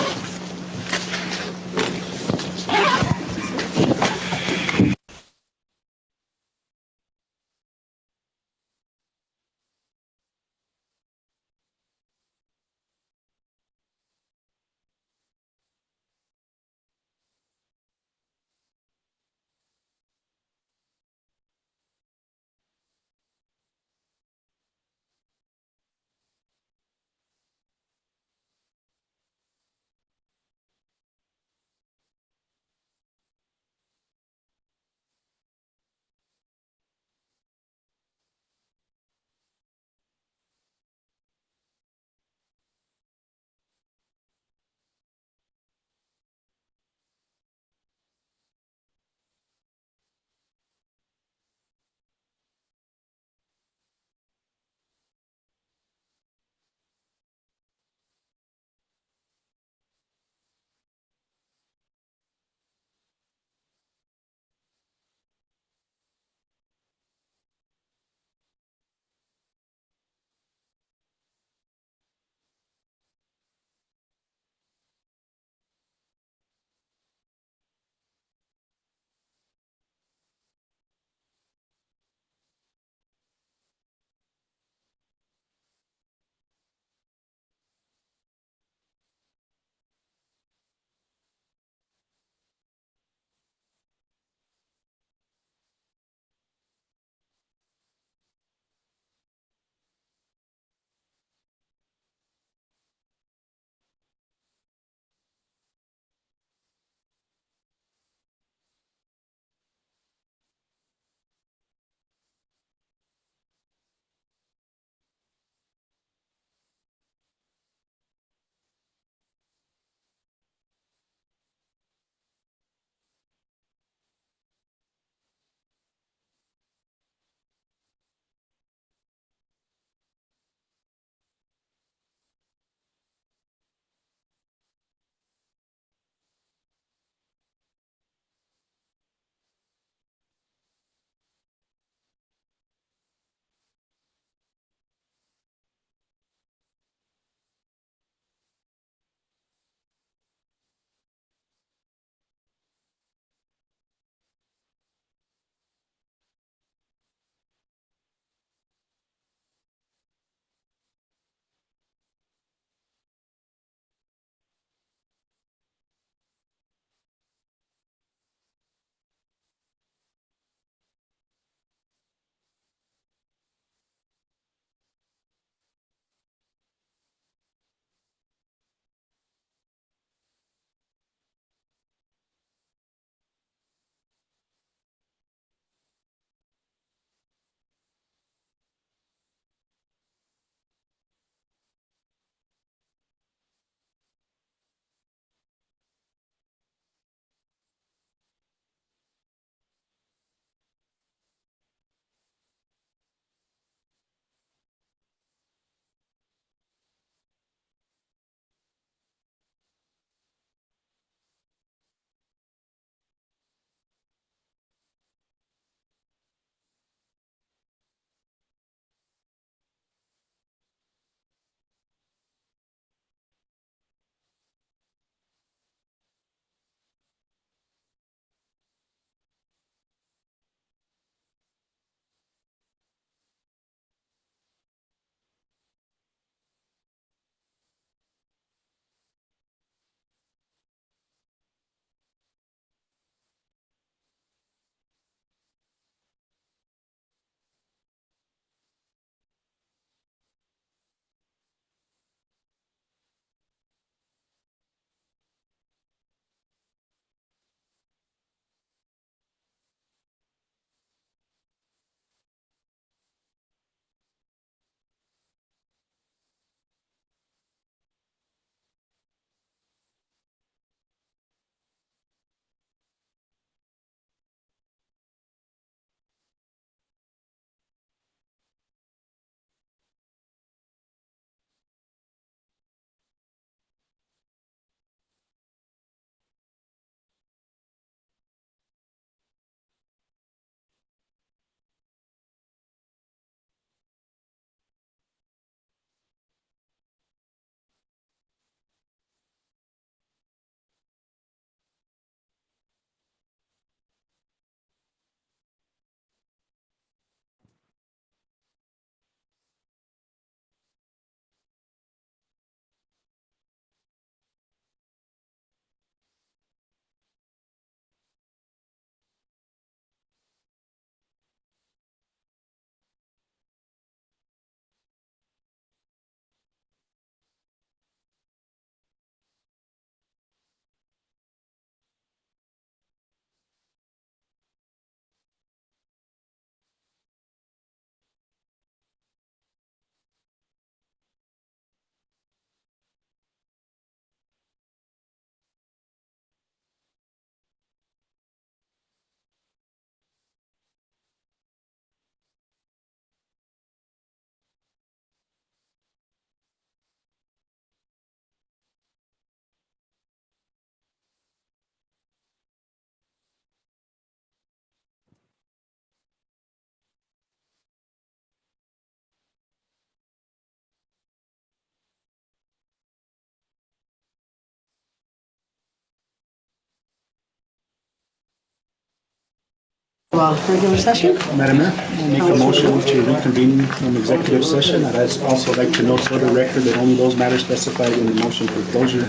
Regular session? Madam Mayor, I'll make a motion to reconvene from executive session. I'd also like to note for the record that only those matters specified in the motion for closure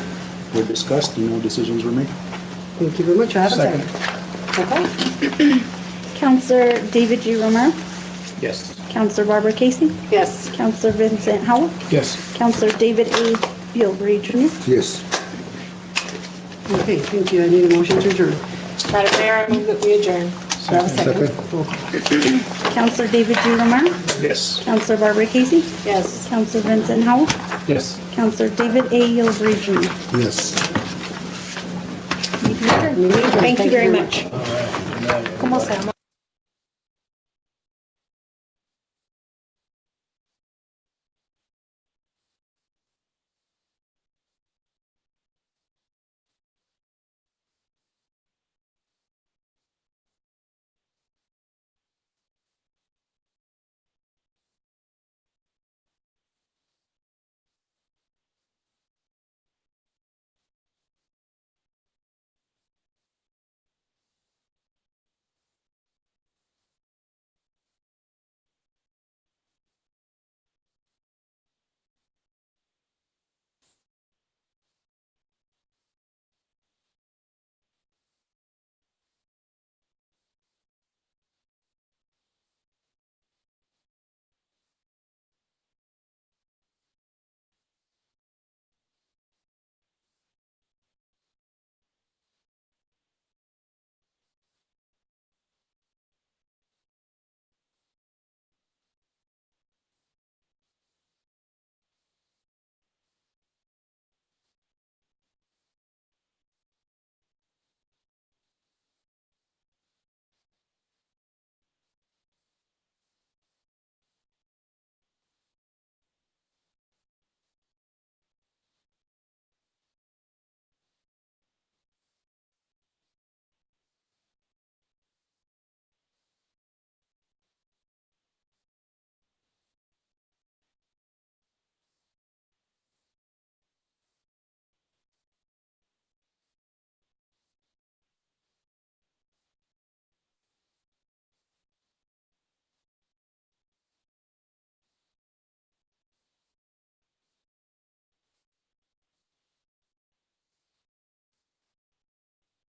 were discussed and no decisions were made. Thank you very much. I have a second. Okay. Counselor David G. Romero, Yes. Counselor Barbara Casey, Yes. Counselor Vincent Howell, Yes. Counselor David A. Bilbray Jr. Yes. Okay, thank you. I need a motion to adjourn. Madam Mayor, I move that we adjourn. Do I have a second? Roll call. Counselor David G. Romero, Yes. Counselor Barbara Casey, Yes. Counselor Vincent Howell, Yes. Counselor David A. Bilbray Jr. Yes. Thank you very much. ¿Cómo se llama?